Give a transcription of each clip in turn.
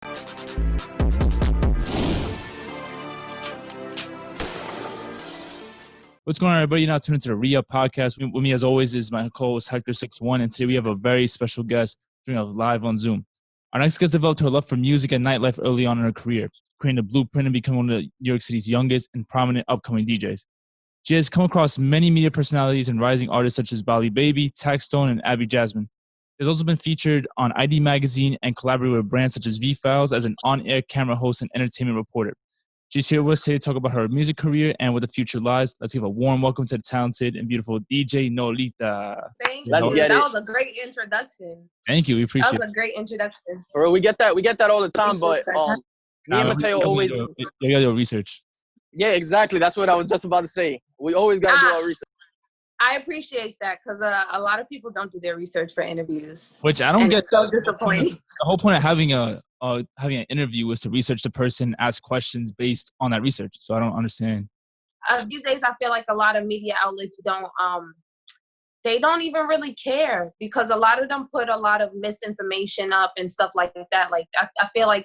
What's going on, everybody? You're now tuned into the Re-Up Podcast. With me, as always, is my co-host Hector61, and today we have a very special guest joining us live on Zoom. Our next guest developed her love for music and nightlife early on in her career, creating a blueprint and becoming one of New York City's youngest and prominent upcoming DJs. She has come across many media personalities and rising artists such as Bali Baby, Taxstone, and Abby Jasmine. She's also been featured on ID Magazine and collaborated with brands such as V-Files as an on-air camera host and entertainment reporter. She's here with us today to talk about her music career and where the future lies. Let's give a warm welcome to the talented and beautiful DJ Nolita. Thank you. That was a great introduction. Thank you. We appreciate it. That was a great introduction. Bro, we get that all the time, but me and Mateo always... You gotta do research. Yeah, exactly. That's what I was just about to say. We always gotta do our research. I appreciate that because a lot of people don't do their research for interviews. Which I don't get. It's so disappointing. The whole point of having an interview was to research the person, ask questions based on that research. So I don't understand. These days, I feel like a lot of media outlets they don't even really care because a lot of them put a lot of misinformation up and stuff like that. Like I feel like,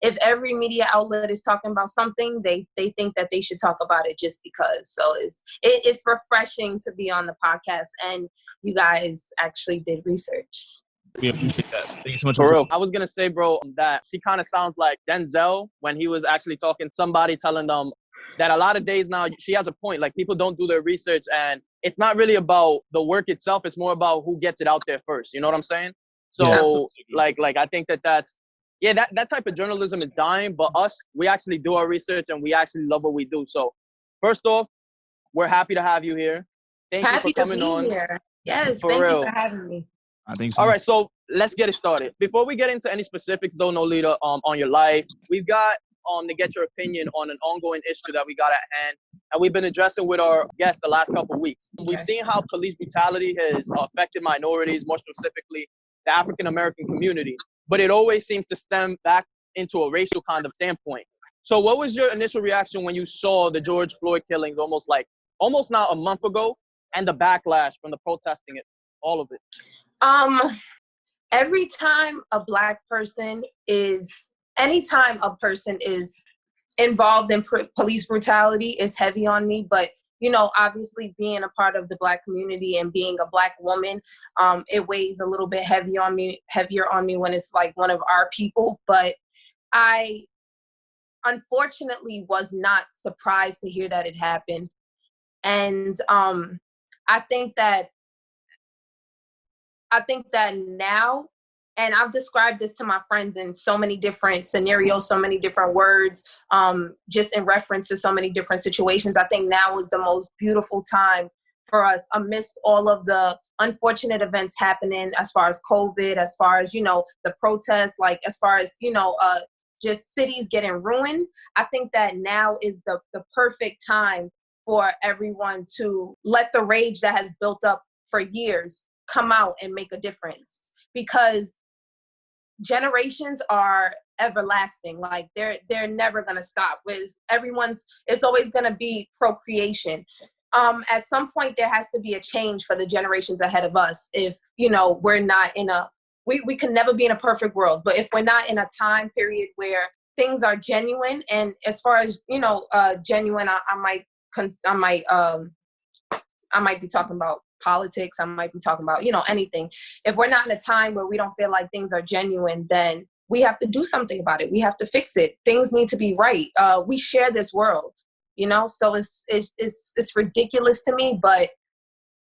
if every media outlet is talking about something, they think that they should talk about it just because. So it's refreshing to be on the podcast and you guys actually did research. We appreciate that. Thank you so much. For real. I was going to say, bro, that she kind of sounds like Denzel when he was actually talking, somebody telling them that a lot of days now, she has a point. Like, people don't do their research, and it's not really about the work itself. It's more about who gets it out there first. You know what I'm saying? So, like I think that's, that type of journalism is dying. But us, we actually do our research, and we actually love what we do. So, first off, we're happy to have you here. Thank you for coming on. Here. Yes, thank you for having me. I think so. All right, so let's get it started. Before we get into any specifics, though, Nolita, on your life, we've got to get your opinion on an ongoing issue that we got at hand, and we've been addressing with our guests the last couple of weeks. Okay. We've seen how police brutality has affected minorities, more specifically the African-American community, but it always seems to stem back into a racial kind of standpoint. So what was your initial reaction when you saw the George Floyd killings almost now a month ago, and the backlash from the protesting it, all of it? Anytime a person is involved in police brutality is heavy on me. But, obviously being a part of the Black community and being a Black woman, it weighs a little bit heavier on me when it's like one of our people. But I unfortunately was not surprised to hear that it happened. And I think that now, and I've described this to my friends in so many different scenarios, so many different words, just in reference to so many different situations. I think now is the most beautiful time for us amidst all of the unfortunate events happening as far as COVID, as far as, the protests, like as far as, just cities getting ruined. I think that now is the perfect time for everyone to let the rage that has built up for years come out and make a difference, because generations are everlasting. Like they're never going to stop. It's always going to be procreation. At some point there has to be a change for the generations ahead of us. If, we're not we can never be in a perfect world, but if we're not in a time period where things are genuine, and as far as, genuine, I might be talking about politics, I might be talking about, anything. If we're not in a time where we don't feel like things are genuine, then we have to do something about it. We have to fix it. Things need to be right. We share this world, so it's ridiculous to me, but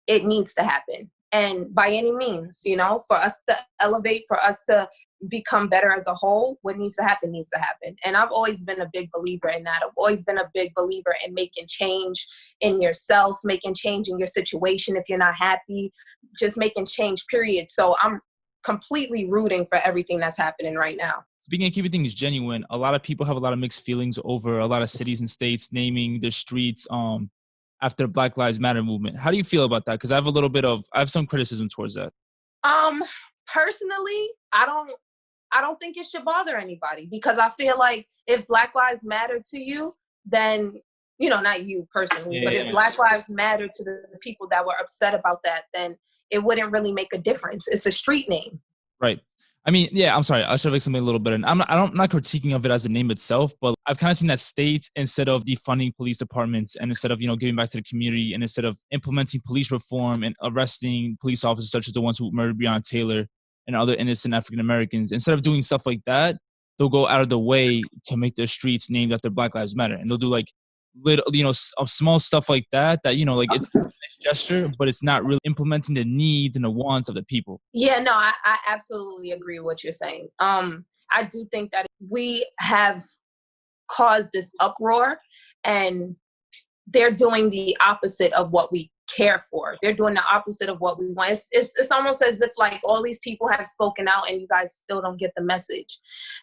it needs to happen. And by any means, for us to elevate, for us to become better as a whole, what needs to happen needs to happen. And I've always been a big believer in that. I've always been a big believer in making change in yourself, making change in your situation. If you're not happy, just making change, period. So I'm completely rooting for everything that's happening right now. Speaking of keeping things genuine, a lot of people have a lot of mixed feelings over a lot of cities and states naming their streets after Black Lives Matter movement. How do you feel about that? Because I have some criticism towards that. Personally, I don't think it should bother anybody, because I feel like if Black Lives matter to you, then, not you personally, but if Black Lives matter to the people that were upset about that, then it wouldn't really make a difference. It's a street name. Right. I mean, yeah, I'm sorry. I should have explained a little better. I'm not critiquing of it as a name itself, but I've kind of seen that states, instead of defunding police departments and instead of, giving back to the community and instead of implementing police reform and arresting police officers such as the ones who murdered Breonna Taylor and other innocent African Americans, instead of doing stuff like that, they'll go out of the way to make their streets named after Black Lives Matter. And they'll do like little, small stuff like that, like it's a nice gesture, but it's not really implementing the needs and the wants of the people. Yeah, no, I absolutely agree with what you're saying. I do think that we have caused this uproar, and they're doing the opposite of what we care for. They're doing the opposite of what we want. It's almost as if like all these people have spoken out and you guys still don't get the message.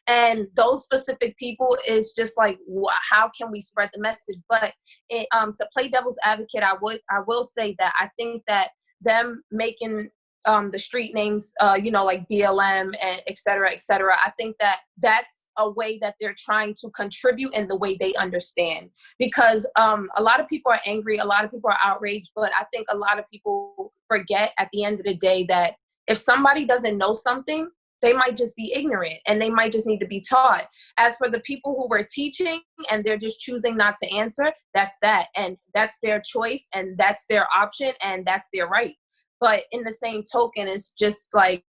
And those specific people is just like, how can we spread the message? But to play devil's advocate, I will say that I think that them making the street names, like BLM and et cetera, I think that that's a way that they're trying to contribute in the way they understand. Because a lot of people are angry, a lot of people are outraged, but I think a lot of people forget at the end of the day that if somebody doesn't know something, they might just be ignorant and they might just need to be taught. As for the people who were teaching and they're just choosing not to answer, that's that. And that's their choice and that's their option and that's their right. But in the same token, it's just like,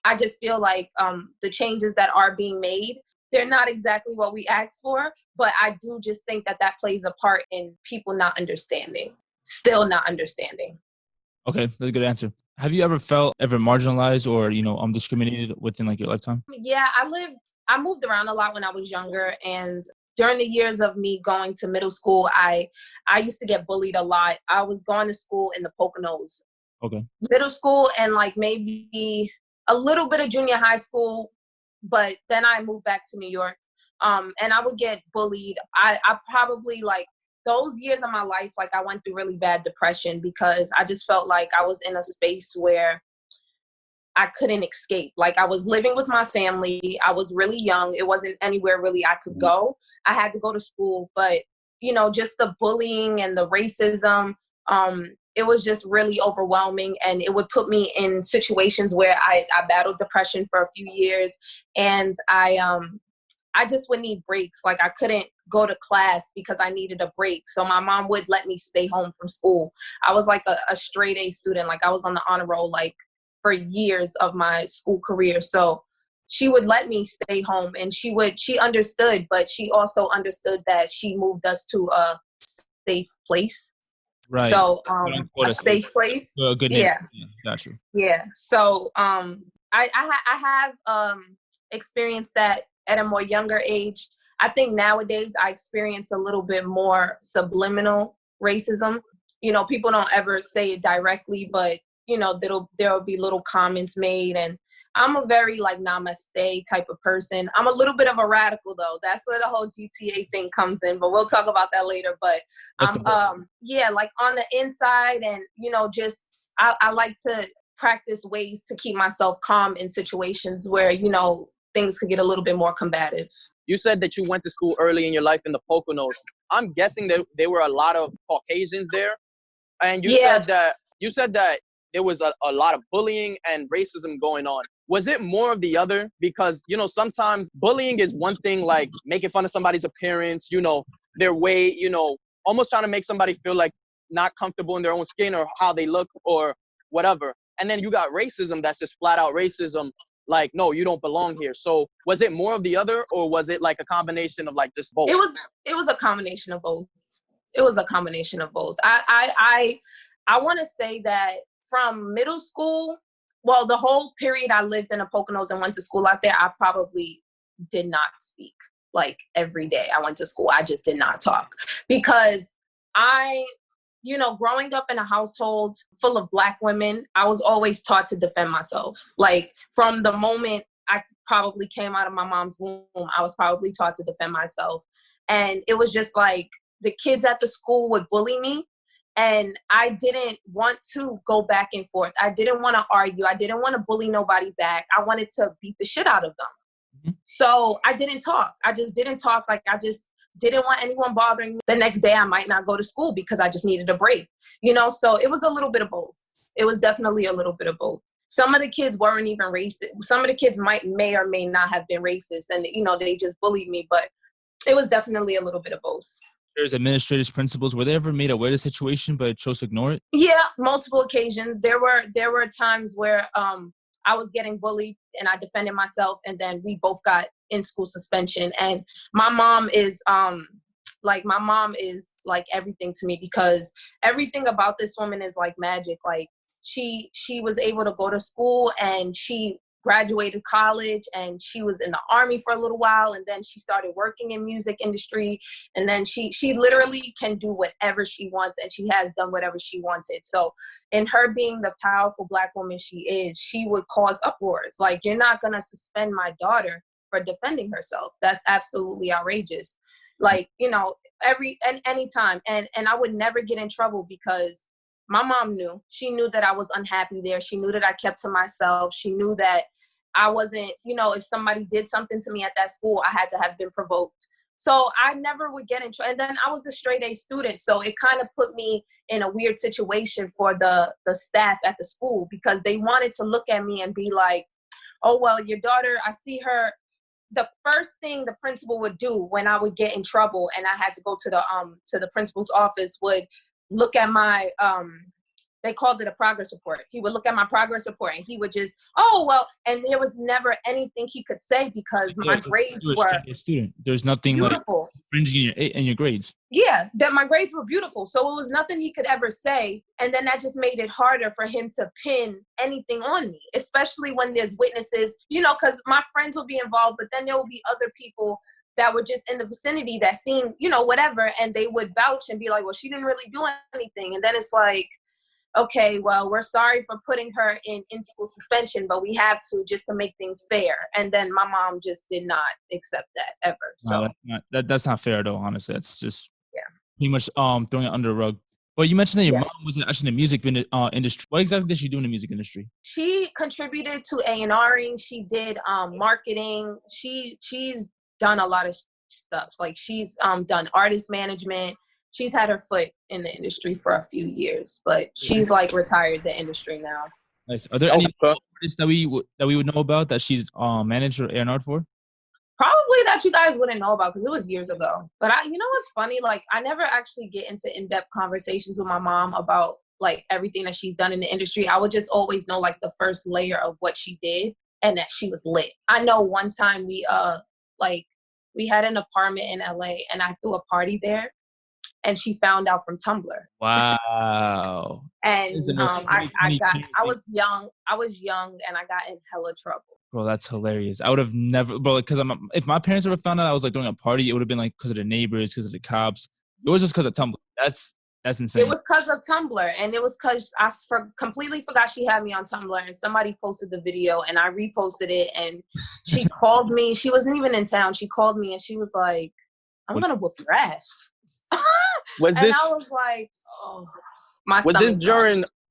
I just feel like the changes that are being made, they're not exactly what we asked for, but I do just think that that plays a part in people not understanding, still not understanding. Okay, that's a good answer. Have you ever felt marginalized or, discriminated within like your lifetime? Yeah, I moved around a lot when I was younger, and during the years of me going to middle school, I used to get bullied a lot. I was going to school in the Poconos. Okay. Middle school and like maybe a little bit of junior high school, but then I moved back to New York. And I would get bullied. I probably like those years of my life, like I went through really bad depression because I just felt like I was in a space where I couldn't escape. Like I was living with my family. I was really young. It wasn't anywhere really I could go. I had to go to school, but just the bullying and the racism, it was just really overwhelming, and it would put me in situations where I battled depression for a few years, and I just would need breaks. Like I couldn't go to class because I needed a break. So my mom would let me stay home from school. I was like a straight A student. Like I was on the honor roll like for years of my school career. So she would let me stay home, and she understood, but she also understood that she moved us to a safe place. Right. So a safe place. A good name. Yeah. Got you. Yeah. So I have experienced that at a more younger age. I think nowadays I experience a little bit more subliminal racism. People don't ever say it directly, but there'll be little comments made, and I'm a very like namaste type of person. I'm a little bit of a radical though. That's where the whole GTA thing comes in, but we'll talk about that later. But like on the inside, and just I like to practice ways to keep myself calm in situations where things could get a little bit more combative. You said that you went to school early in your life in the Poconos. I'm guessing that there were a lot of Caucasians there, and you said that there was a lot of bullying and racism going on. Was it more of the other? Because, sometimes bullying is one thing, like making fun of somebody's appearance, their weight, almost trying to make somebody feel like not comfortable in their own skin or how they look or whatever. And then you got racism that's just flat out racism. Like, no, you don't belong here. So was it more of the other, or was it like a combination of like just both? It was a combination of both. It was a combination of both. I want to say that from middle school, well, the whole period I lived in the Poconos and went to school out there, I probably did not speak. Like every day I went to school, I just did not talk because growing up in a household full of Black women, I was always taught to defend myself. Like from the moment I probably came out of my mom's womb, I was probably taught to defend myself. And it was just like the kids at the school would bully me. And I didn't want to go back and forth. I didn't want to argue. I didn't want to bully nobody back. I wanted to beat the shit out of them. Mm-hmm. So I didn't talk. I just didn't talk. Like I just didn't want anyone bothering me. The next day I might not go to school because I just needed a break. So it was a little bit of both. It was definitely a little bit of both. some of the kids weren't even racist. Some of the kids may or may not have been racist, and they just bullied me. But it was definitely a little bit of both. There's administrators, principals. Were they ever made aware of the situation but chose to ignore it? Yeah, multiple occasions. There were times where I was getting bullied and I defended myself, and then we both got in-school suspension. And my mom is like everything to me, because everything about this woman is like magic. Like she was able to go to school, and she graduated college, and she was in the Army for a little while, and then she started working in music industry, and then she literally can do whatever she wants, and she has done whatever she wanted. So in her being the powerful Black woman she is, she would cause uproars. Like, you're not gonna suspend my daughter for defending herself. That's absolutely outrageous. Like, anytime. And I would never get in trouble, because my mom knew. She knew that I was unhappy there. She knew that I kept to myself. She knew that I wasn't, if somebody did something to me at that school, I had to have been provoked. So I never would get in trouble. And then I was a straight A student. So it kind of put me in a weird situation for the staff at the school, because they wanted to look at me and be like, oh, well, your daughter, I see her. The first thing the principal would do when I would get in trouble and I had to go to the principal's office would look at my they called it a progress report. He would look at my progress report, and he would just, oh, well, and there was never anything he could say, because my grades were a student. There's nothing beautiful. Like infringing in your grades. Yeah, that my grades were beautiful. So it was nothing he could ever say. And then that just made it harder for him to pin anything on me, especially when there's witnesses, because my friends will be involved, but then there will be other people that were just in the vicinity that seen, whatever, and they would vouch and be like, well, she didn't really do anything. And then it's like, okay, well, we're sorry for putting her in school suspension, but we have to, just to make things fair. And then my mom just did not accept that ever. So that's not fair at all, honestly. That's just pretty much throwing it under the rug. But you mentioned that your mom was actually in the music industry. What exactly did she do in the music industry? She contributed to A&Ring. She did marketing. She's done a lot of stuff. Like, she's done artist management. She's had her foot in the industry for a few years, but she's like retired the industry now. Nice. Are there any artists that we would know about that she's managed or A&R'd for? Probably that you guys wouldn't know about, because it was years ago. But what's funny? Like, I never actually get into in-depth conversations with my mom about like everything that she's done in the industry. I would just always know like the first layer of what she did, and that she was lit. I know one time we had an apartment in LA, and I threw a party there. And she found out from Tumblr. Wow. And I was young, and I got in hella trouble. Bro, that's hilarious. I would have never, bro, because if my parents ever found out I was like doing a party, it would have been like because of the neighbors, because of the cops. It was just because of Tumblr. That's insane. It was because of Tumblr, and it was because I completely forgot she had me on Tumblr, and somebody posted the video, and I reposted it, and she called me. She wasn't even in town. She called me, and she was like, "I'm gonna whoop your ass." I was like, oh, my stomach.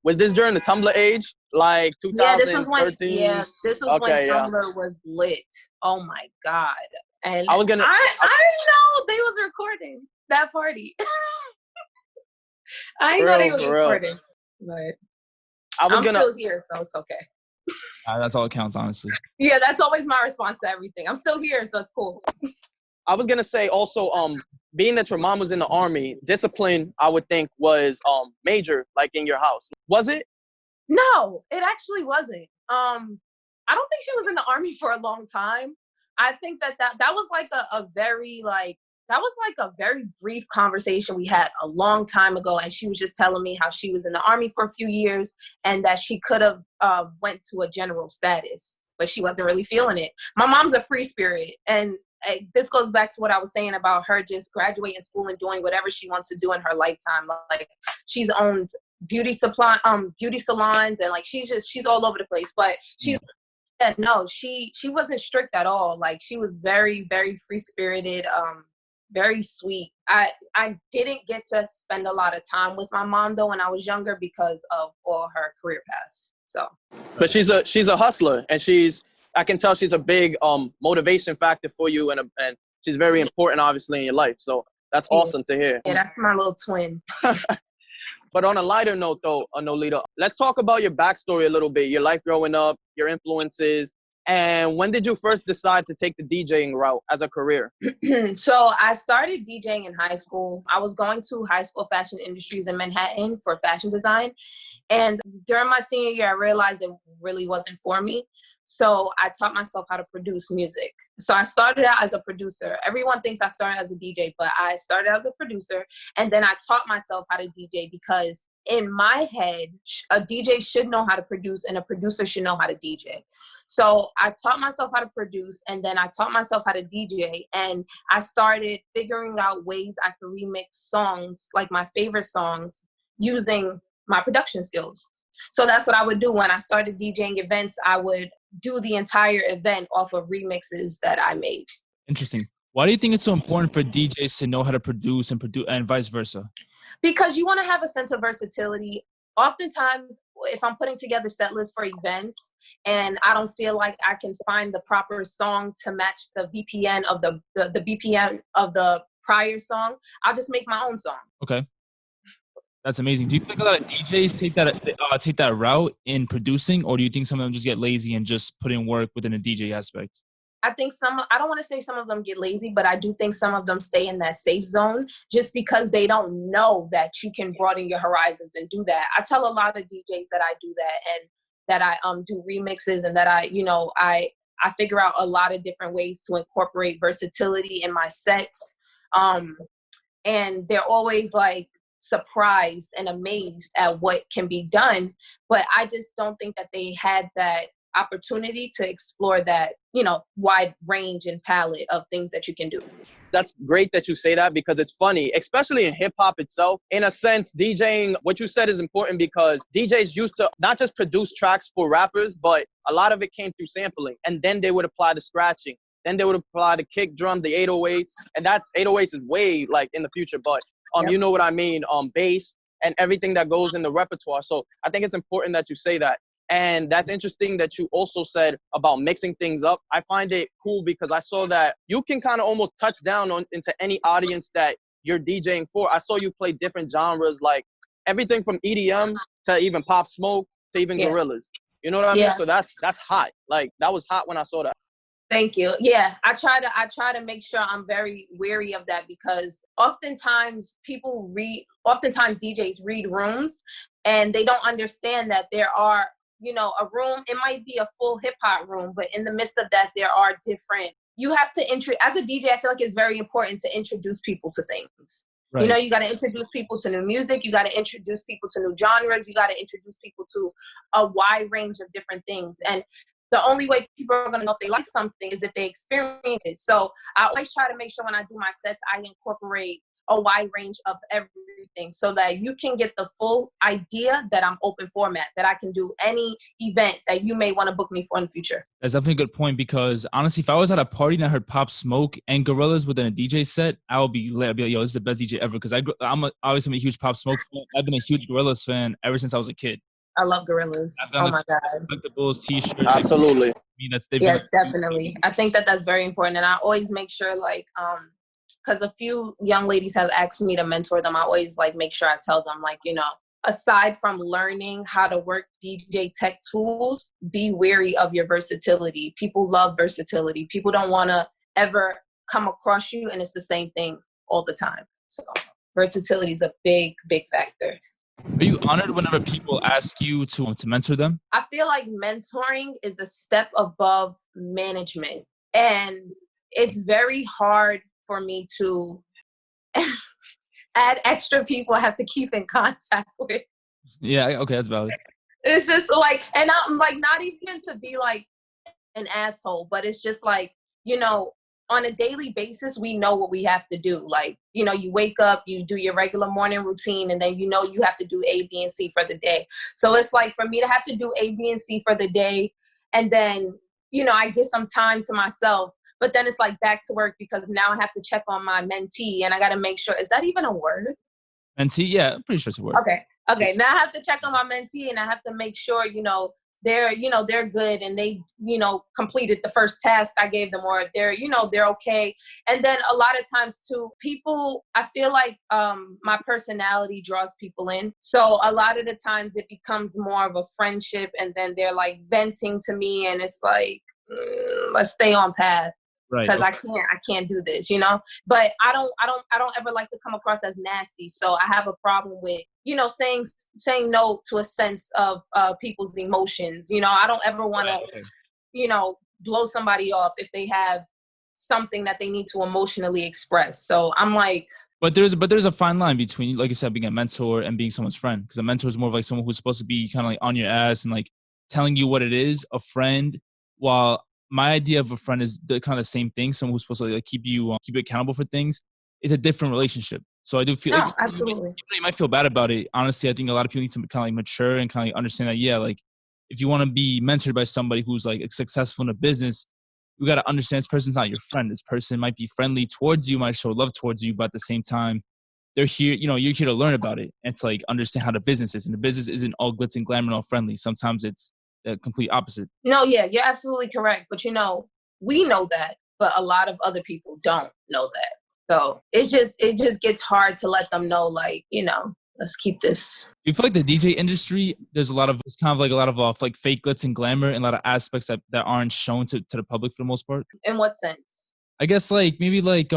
Was this during the Tumblr age, like 2013? Yeah, this was when Tumblr was lit. Oh my god! And I didn't know they was recording that party. I didn't know they was recording, but I'm still here, so it's okay. That's all that counts, honestly. Yeah, that's always my response to everything. I'm still here, so it's cool. I was gonna say also, being that your mom was in the Army, discipline, I would think, was major, like in your house. Was it? No, it actually wasn't. I don't think she was in the Army for a long time. I think that was like a very brief conversation we had a long time ago, and she was just telling me how she was in the Army for a few years and that she could have went to a general status, but she wasn't really feeling it. My mom's a free spirit, and this goes back to what I was saying about her just graduating school and doing whatever she wants to do in her lifetime. Like, she's owned beauty salons, and like she's all over the place. But she wasn't strict at all. Like, she was very, very free spirited, very sweet. I didn't get to spend a lot of time with my mom though when I was younger because of all her career paths. So, but she's a hustler, and I can tell she's a big motivation factor for you, and she's very important, obviously, in your life. So that's awesome to hear. Yeah, that's my little twin. But on a lighter note, though, Nolita, let's talk about your backstory a little bit, your life growing up, your influences, and when did you first decide to take the DJing route as a career? So I started DJing in high school. I was going to high school fashion industries in Manhattan for fashion design. And during my senior year, I realized it really wasn't for me. So I taught myself how to produce music. So I started out as a producer. Everyone thinks I started as a DJ, but I started as a producer. And then I taught myself how to DJ because in my head, a DJ should know how to produce and a producer should know how to DJ. So I taught myself how to produce and then I taught myself how to DJ. And I started figuring out ways I could remix songs, like my favorite songs, using my production skills. So that's what I would do when I started DJing events. I would do the entire event off of remixes that I made. Interesting. Why do you think it's so important for DJs to know how to produce and vice versa? Because you want to have a sense of versatility. Oftentimes, if I'm putting together set lists for events and I don't feel like I can find the proper song to match the BPM of the BPM of the prior song, I'll just make my own song. Okay. That's amazing. Do you think a lot of DJs take that route in producing, or do you think some of them just get lazy and just put in work within a DJ aspect? I think I don't want to say some of them get lazy, but I do think some of them stay in that safe zone just because they don't know that you can broaden your horizons and do that. I tell a lot of DJs that I do that and that I do remixes and that I figure out a lot of different ways to incorporate versatility in my sets. And they're always like surprised and amazed at what can be done. But I just don't think that they had that opportunity to explore that, wide range and palette of things that you can do. That's great that you say that because it's funny, especially in hip hop itself. In a sense, DJing, what you said is important because DJs used to not just produce tracks for rappers, but a lot of it came through sampling. And then they would apply the scratching. Then they would apply the kick drum, the 808s. And that's 808s is way like in the future, but Yep. You know what I mean? Bass and everything that goes in the repertoire. So I think it's important that you say that. And that's interesting that you also said about mixing things up. I find it cool because I saw that you can kind of almost touch down into any audience that you're DJing for. I saw you play different genres, like everything from EDM to even Pop Smoke to even Gorillas. You know what I mean? So that's hot. Like that was hot when I saw that. Thank you. Yeah, I try to make sure I'm very wary of that because oftentimes DJs read rooms and they don't understand that there are, a room, it might be a full hip hop room, but in the midst of that, there are different, you have to as a DJ, I feel like it's very important to introduce people to things. Right. You got to introduce people to new music. You got to introduce people to new genres. You got to introduce people to a wide range of different things. And the only way people are going to know if they like something is if they experience it. So I always try to make sure when I do my sets, I incorporate a wide range of everything so that you can get the full idea that I'm open format, that I can do any event that you may want to book me for in the future. That's definitely a good point because honestly, if I was at a party and I heard Pop Smoke and Gorillas within a DJ set, I would be lit. I'd be like, yo, this is the best DJ ever because I'm obviously a huge Pop Smoke fan. I've been a huge Gorillas fan ever since I was a kid. I love Gorillas. Oh my God. Collectibles, t-shirts. Absolutely. Definitely. I think that that's very important. And I always make sure because a few young ladies have asked me to mentor them. I always make sure I tell them aside from learning how to work DJ tech tools, be wary of your versatility. People love versatility. People don't want to ever come across you and it's the same thing all the time. So versatility is a big, big factor. Are you honored whenever people ask you to mentor them? I feel like mentoring is a step above management. And it's very hard for me to add extra people I have to keep in contact with. Yeah, okay, that's valid. It's just and I'm not even to be an asshole, but it's just on a daily basis, we know what we have to do. You wake up, you do your regular morning routine, and then you have to do A, B, and C for the day. So it's for me to have to do A, B, and C for the day, and then, I get some time to myself, but then it's back to work because now I have to check on my mentee, and I got to make sure, is that even a word? Mentee? Yeah, I'm pretty sure it's a word. Okay. Now I have to check on my mentee, and I have to make sure, they're, you know, they're good and they, you know, completed the first task I gave them, or they're, you know, they're okay. And then a lot of times too, people, I feel like my personality draws people in. So a lot of the times it becomes more of a friendship, and then they're like venting to me, and it's like, let's stay on path. Right. Because I can't do this, you know. But I don't ever like to come across as nasty. So I have a problem with, you know, saying no to a sense of people's emotions. You know, I don't ever want to, you know, blow somebody off if they have something that they need to emotionally express. So I'm like. But there's a fine line between, like you said, being a mentor and being someone's friend. Because a mentor is more of like someone who's supposed to be kind of like on your ass and like telling you what it is. A friend, while my idea of a friend is the kind of same thing. Someone who's supposed to like keep you accountable for things. It's a different relationship. So I do feel like absolutely. you might feel bad about it. Honestly, I think a lot of people need to kind of like mature and kind of like understand that, yeah, like if you want to be mentored by somebody who's like successful in a business, you got to understand this person's not your friend. This person might be friendly towards you, might show love towards you, but at the same time, they're here, you know, you're here to learn about it and to like understand how the business is. And the business isn't all glitz and glamour and all friendly. Sometimes it's the complete opposite. No, yeah, you're absolutely correct. But, you know, we know that, but a lot of other people don't know that. So it just gets hard to let them know, like, you know, let's keep this. Do you feel like the DJ industry, it's kind of like a lot of like fake glitz and glamour and a lot of aspects that aren't shown to the public for the most part? In what sense? I guess like maybe like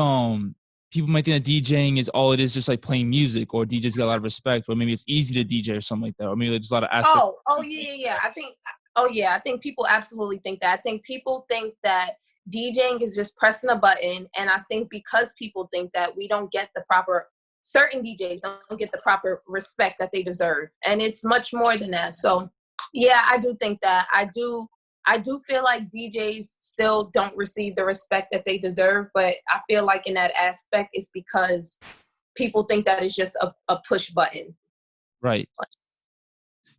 people might think that DJing is all it is, just like playing music, or DJs get a lot of respect, or maybe it's easy to DJ or something like that, or maybe there's a lot of aspects. Yeah. I think people absolutely think that. I think people think that DJing is just pressing a button, and I think because people think that, we don't get certain DJs don't get the proper respect that they deserve, and it's much more than that. So yeah, I do think that. I do feel like DJs still don't receive the respect that they deserve, but I feel like in that aspect it's because people think that it's just a push button. Right.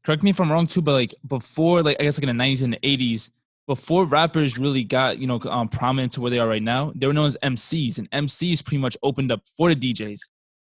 Correct me if I'm wrong too, but like before, like I guess like in the 90s and the 80s, before rappers really got, you know, prominent to where they are right now, they were known as MCs, and MCs pretty much opened up for the DJs.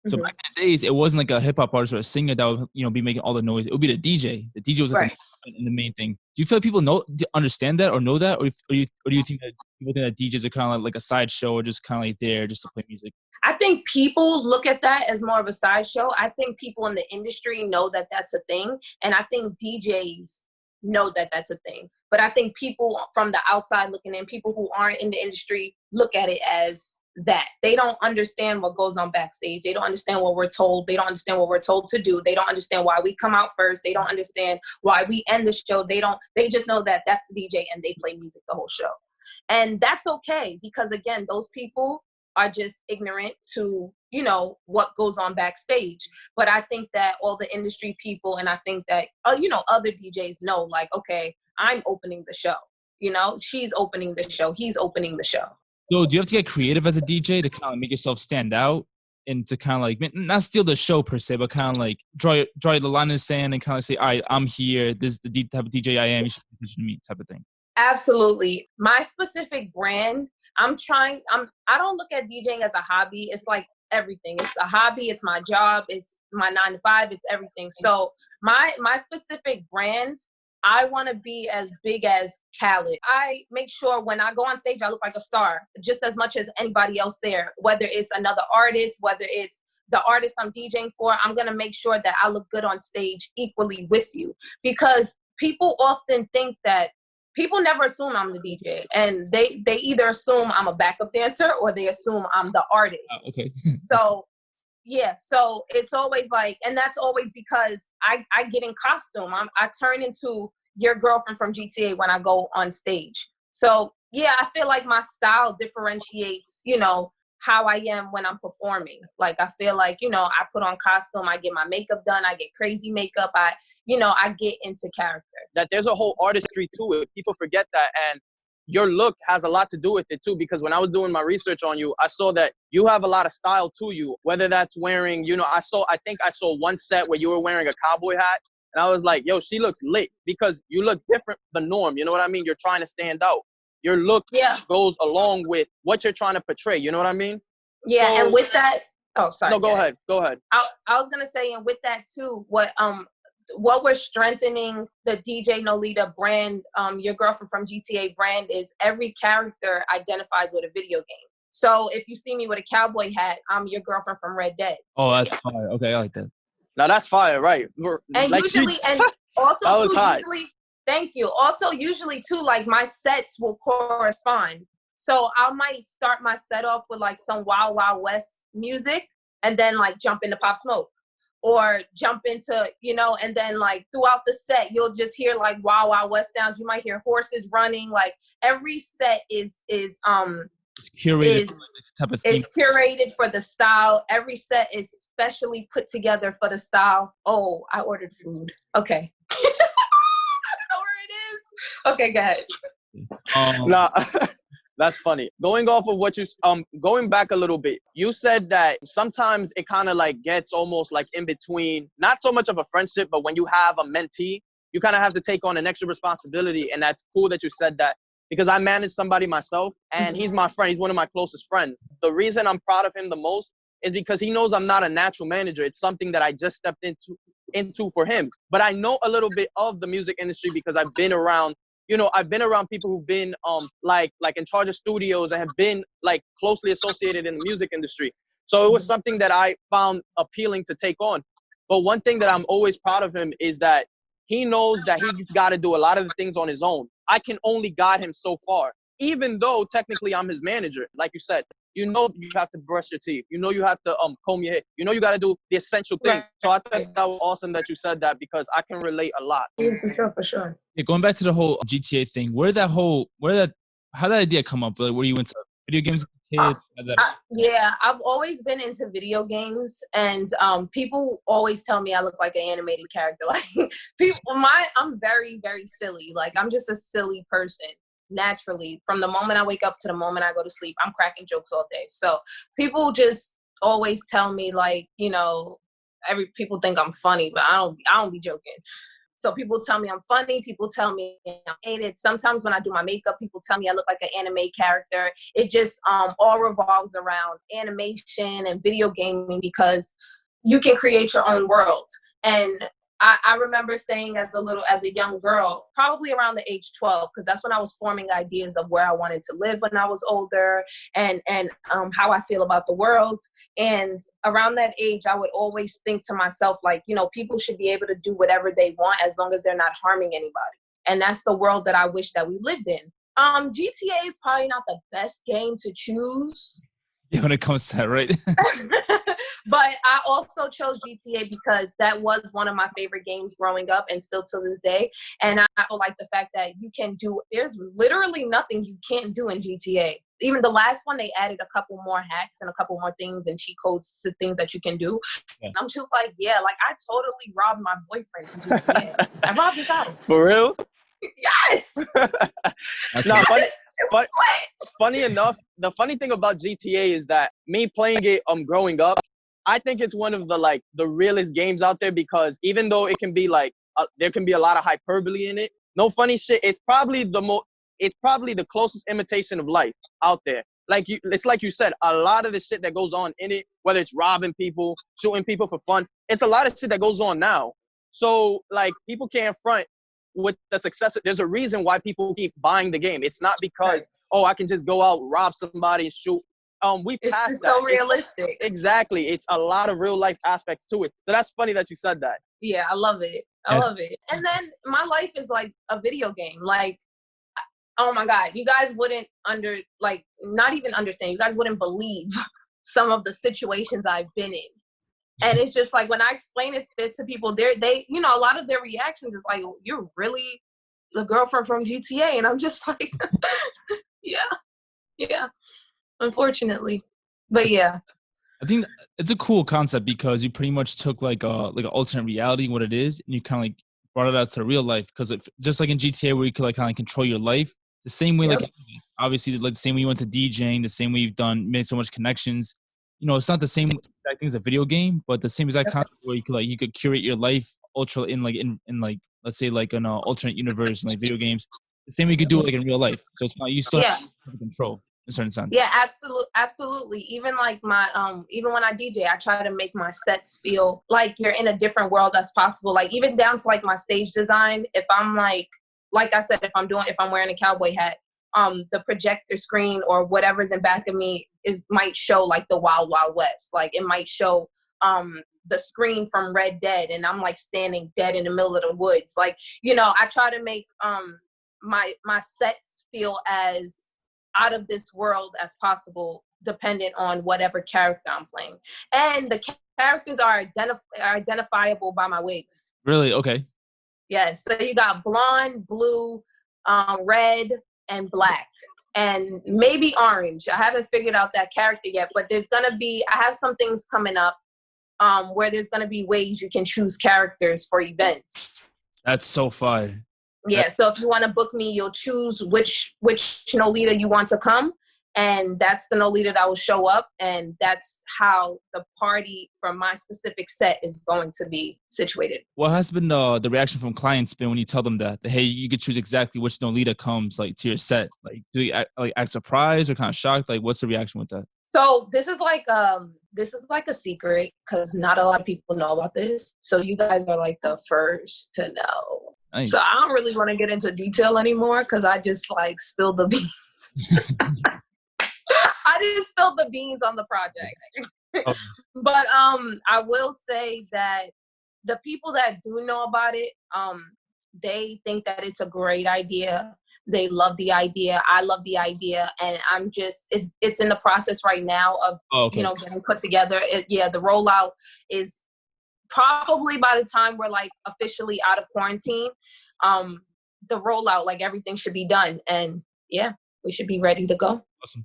So back in the days, it wasn't like a hip hop artist or a singer that would, you know, be making all the noise. It would be the DJ. The DJ was like the main thing. Do you feel like people understand that or know that, or do you think that people think that DJs are kind of like a sideshow, or just kind of like there just to play music? I think people look at that as more of a sideshow. I think people in the industry know that that's a thing, and I think DJs know that that's a thing. But I think people from the outside looking in, people who aren't in the industry, look at it as that. They don't understand what goes on backstage. They don't understand what we're told. They don't understand what we're told to do. They don't understand why we come out first. They don't understand why we end the show. They just know that that's the DJ and they play music the whole show. And that's okay, because again, those people are just ignorant to, you know, what goes on backstage. But I think that all the industry people, and I think that, you know, other DJs know, like, okay, I'm opening the show. You know, she's opening the show. He's opening the show. So do you have to get creative as a DJ to kind of make yourself stand out and to kind of like, not steal the show per se, but kind of like draw the line in the sand and kind of say, all right, I'm here. This is the type of DJ I am. You should listen to me, type of thing. Absolutely. My specific brand, I don't look at DJing as a hobby. It's like everything. It's a hobby. It's my job. It's my 9 to 5. It's everything. So my specific brand, I want to be as big as Khaled. I make sure when I go on stage, I look like a star just as much as anybody else there, whether it's another artist, whether it's the artist I'm DJing for. I'm going to make sure that I look good on stage equally with you, because people often think that people never assume I'm the DJ, and they either assume I'm a backup dancer or they assume I'm the artist. Okay. So yeah, so it's always like, and that's always because I get in costume. I turn into your girlfriend from GTA when I go on stage. So yeah, I feel like my style differentiates, you know, how I am when I'm performing. Like, I feel like, you know, I put on costume, I get my makeup done, I get crazy makeup, I get into character. That there's a whole artistry to it. People forget that. And your look has a lot to do with it too, because when I was doing my research on you, I saw that you have a lot of style to you, whether that's wearing, you know, I think I saw one set where you were wearing a cowboy hat, and I was like, yo, she looks lit, because you look different from the norm. You know what I mean? You're trying to stand out. Your look goes along with what you're trying to portray. You know what I mean? Yeah. So, and with that, oh, sorry. No, go ahead. I was going to say, and with that too, what, what we're strengthening the DJ Nolita brand, your girlfriend from GTA brand, is every character identifies with a video game. So if you see me with a cowboy hat, I'm your girlfriend from Red Dead. Oh, that's fire. Okay, I like that. Now that's fire, right? And like usually, and also that was too, hot. usually, thank you. Also, usually too, like my sets will correspond. So I might start my set off with like some Wild Wild West music, and then like jump into Pop Smoke, or jump into, you know, and then like throughout the set, you'll just hear like Wild Wild West sounds. You might hear horses running. Like every set is It's curated for the type of theme. It's curated for the style. Every set is specially put together for the style. Oh, I ordered food. Okay. I don't know where it is. Okay, go ahead. Nah, that's funny. Going off of what you going back a little bit, you said that sometimes it kind of like gets almost like in between, not so much of a friendship, but when you have a mentee, you kind of have to take on an extra responsibility. And that's cool that you said that, because I manage somebody myself, and he's my friend. He's one of my closest friends. The reason I'm proud of him the most is because he knows I'm not a natural manager. It's something that I just stepped into for him. But I know a little bit of the music industry because I've been around, you know, I've been around people who've been like in charge of studios and have been like closely associated in the music industry. So it was something that I found appealing to take on. But one thing that I'm always proud of him is that he knows that he's got to do a lot of the things on his own. I can only guide him so far, even though technically I'm his manager. Like you said, you know, you have to brush your teeth. You know, you have to comb your hair. You know, you got to do the essential things. So I thought that was awesome that you said that, because I can relate a lot. Yeah, for sure. Yeah, going back to the whole GTA thing, how did that idea come up? Like, were you into video games as a kid? Yeah, I've always been into video games, and people always tell me I look like an animated character. Like I'm very, very silly. Like I'm just a silly person naturally. From the moment I wake up to the moment I go to sleep, I'm cracking jokes all day. So people just always tell me, like, you know, people think I'm funny, but I don't be joking. So people tell me I'm funny. People tell me I'm hated. Sometimes when I do my makeup, people tell me I look like an anime character. It just all revolves around animation and video gaming, because you can create your own world. And I remember saying as a young girl, probably around the age 12, because that's when I was forming ideas of where I wanted to live when I was older, and how I feel about the world. And around that age, I would always think to myself, like, you know, people should be able to do whatever they want as long as they're not harming anybody. And that's the world that I wish that we lived in. GTA is probably not the best game to choose. Yeah, when it comes to that, right? But I also chose GTA because that was one of my favorite games growing up, and still to this day. And I like the fact that there's literally nothing you can't do in GTA. Even the last one, they added a couple more hacks and a couple more things and cheat codes to things that you can do. Yeah. And I'm just like, yeah, like I totally robbed my boyfriend in GTA. I robbed his house. For real? Yes. Funny enough, the funny thing about GTA is that me playing it growing up, I think it's one of the realest games out there, because even though it can be like there can be a lot of hyperbole in it, no funny shit, it's probably the closest imitation of life out there. It's like you said, a lot of the shit that goes on in it, whether it's robbing people, shooting people for fun, it's a lot of shit that goes on now. So like people can't front with the success. There's a reason why people keep buying the game. It's not because, I can just go out, rob somebody and shoot. It's so realistic. Exactly. It's a lot of real life aspects to it. So that's funny that you said that. Yeah, I love it. I love it. And then my life is like a video game. Like, oh my God, you guys wouldn't not even understand. You guys wouldn't believe some of the situations I've been in. And it's just like, when I explain it to people, they, you know, a lot of their reactions is like, you're really the girlfriend from GTA. And I'm just like, yeah, unfortunately. But yeah. I think it's a cool concept, because you pretty much took like an alternate reality, what it is, and you kind of like brought it out to real life. Because just like in GTA, where you could like kind of control your life, the same way, like obviously, like the same way you went to DJing, the same way you've made so much connections. You know, it's not the same exact thing as a video game, but the same exact concept where you could curate your life ultra in let's say like an alternate universe, and like video games. The same way you could do it like in real life. So it's not, you still have control. in a certain sense. Yeah, absolutely. Even like my even when I DJ, I try to make my sets feel like you're in a different world as possible. Like even down to like my stage design. If I'm like I said, if I'm wearing a cowboy hat, the projector screen or whatever's in back of me might show like the Wild Wild West. Like it might show the screen from Red Dead, and I'm like standing dead in the middle of the woods. Like, you know, I try to make my sets feel as out of this world as possible, dependent on whatever character I'm playing. And the characters are identifiable by my wigs. Really? Okay. Yes. So you got blonde, blue, red, and black, and maybe orange. I haven't figured out that character yet, but I have some things coming up where there's gonna be ways you can choose characters for events. That's so fire. Yeah, so if you want to book me, you'll choose which Nolita you want to come, and that's the Nolita that will show up, and that's how the party for my specific set is going to be situated. What has been the reaction from clients been when you tell them that, hey, you could choose exactly which Nolita comes like to your set? Like, do you act surprised or kind of shocked? Like, what's the reaction with that? So this is like a secret because not a lot of people know about this. So you guys are like the first to know. Nice. So I don't really want to get into detail anymore because I just like spilled the beans. I just spilled the beans on the project. Oh. But I will say that the people that do know about it, they think that it's a great idea. They love the idea. I love the idea, and I'm just it's in the process right now of you know, getting put together. The rollout is probably by the time we're like officially out of quarantine, the rollout, like everything should be done, and yeah, we should be ready to go. Awesome.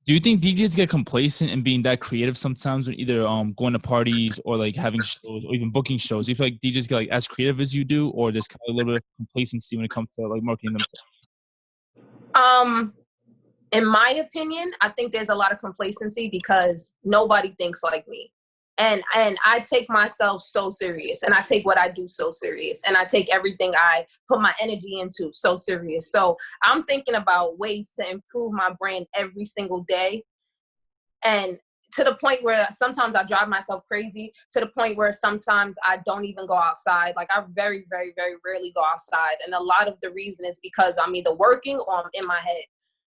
Do you think DJs get complacent in being that creative sometimes when either going to parties or like having shows or even booking shows? Do you feel like DJs get like as creative as you do, or there's kind of a little bit of complacency when it comes to like marketing themselves? In my opinion, I think there's a lot of complacency because nobody thinks like me. And I take myself so serious, and I take what I do so serious, and I take everything I put my energy into so serious. So I'm thinking about ways to improve my brand every single day. And to the point where sometimes I drive myself crazy, to the point where sometimes I don't even go outside. Like I very, very, very rarely go outside. And a lot of the reason is because I'm either working or I'm in my head.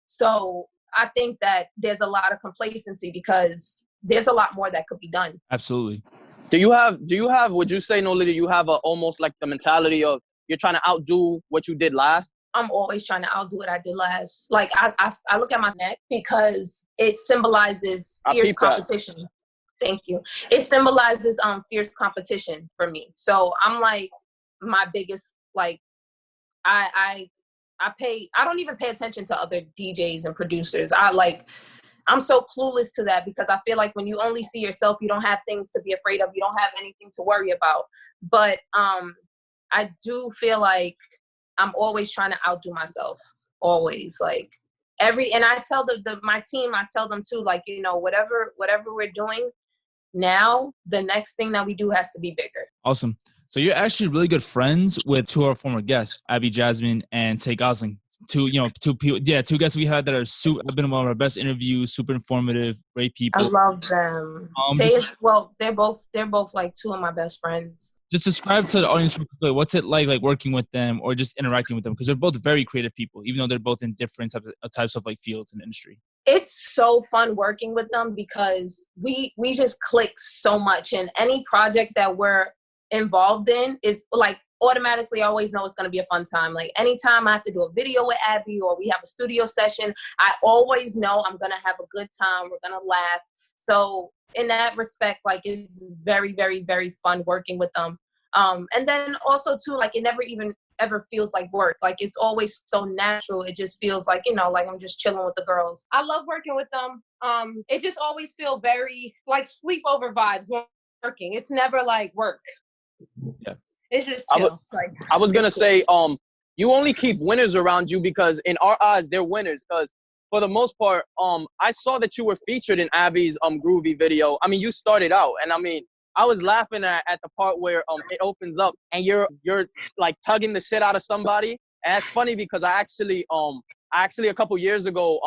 So I think that there's a lot of complacency because there's a lot more that could be done. Absolutely. Do you have, would you say, Nolita, you have almost like the mentality of you're trying to outdo what you did last? I'm always trying to outdo what I did last. Like I look at my neck because it symbolizes fierce competition. Thank you. It symbolizes fierce competition for me. So I'm like my biggest, like I don't even pay attention to other DJs and producers. I'm so clueless to that because I feel like when you only see yourself, you don't have things to be afraid of. You don't have anything to worry about. But I do feel like I'm always trying to outdo myself. Always. Like and I tell my team, I tell them too, like, you know, whatever we're doing now, the next thing that we do has to be bigger. Awesome. So you're actually really good friends with two of our former guests, Abby Jasmine and Tay Gosling. Two guests we had that are have been one of our best interviews, super informative, great people. I love them. They're both like two of my best friends. Just describe to the audience real quickly, what's it like working with them or just interacting with them? Because they're both very creative people, even though they're both in different types of like fields in the industry. It's so fun working with them because we just click so much, and any project that we're involved in is like automatically I always know it's going to be a fun time. Like anytime I have to do a video with Abby or we have a studio session, I always know I'm going to have a good time. We're going to laugh. So in that respect, like it's very, very, very fun working with them. And then also too, like it never even ever feels like work. Like it's always so natural. It just feels like, you know, like I'm just chilling with the girls. I love working with them. It just always feel very like sleepover vibes when working. It's never like work. Yeah. It's just chill. I was gonna say, you only keep winners around you because in our eyes they're winners. Because for the most part, I saw that you were featured in Abby's Groovy video. I mean, you started out, and I mean, I was laughing at the part where it opens up and you're like tugging the shit out of somebody. And that's funny because I actually a couple years ago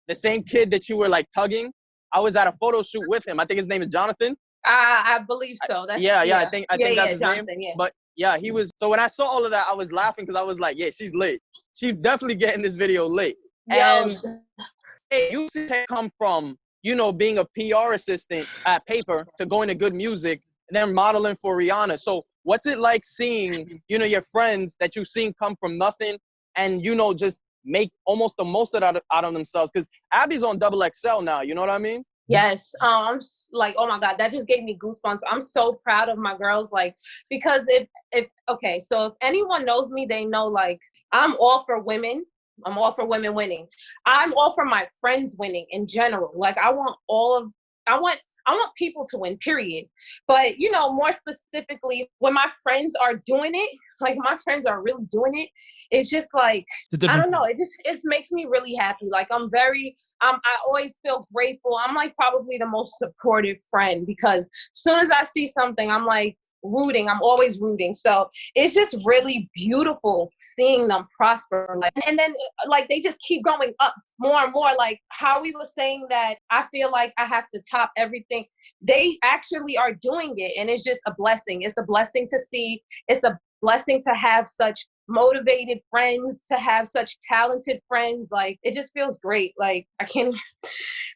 the same kid that you were like tugging. I was at a photo shoot with him. I think his name is Jonathan. I believe so. That's, yeah. I think that's his Jonathan, name. Yeah. But yeah, he was. So when I saw all of that, I was laughing because I was like, yeah, she's late. She's definitely getting this video late. Yo. And hey, you see her come from, you know, being a PR assistant at Paper to going to Good Music and then modeling for Rihanna. So what's it like seeing, you know, your friends that you've seen come from nothing and, you know, just make almost the most out of themselves? Because Abby's on XXL now, you know what I mean? Yes. I'm like, oh my God, that just gave me goosebumps. I'm so proud of my girls. Like, because okay, so if anyone knows me, they know like I'm all for women. I'm all for women winning. I'm all for my friends winning in general. Like I want people to win, period. But, you know, more specifically, when my friends are doing it, like my friends are really doing it, it's just like, I don't know, it makes me really happy. Like I always feel grateful. I'm like probably the most supportive friend because as soon as I see something, I'm like rooting. I'm always rooting. So it's just really beautiful seeing them prosper. Like, and then like they just keep going up more and more. Like how we were saying that I feel like I have to top everything. They actually are doing it. And it's just a blessing. It's a blessing to see. It's a blessing to have such motivated friends, to have such talented friends. Like it just feels great. Like I can't,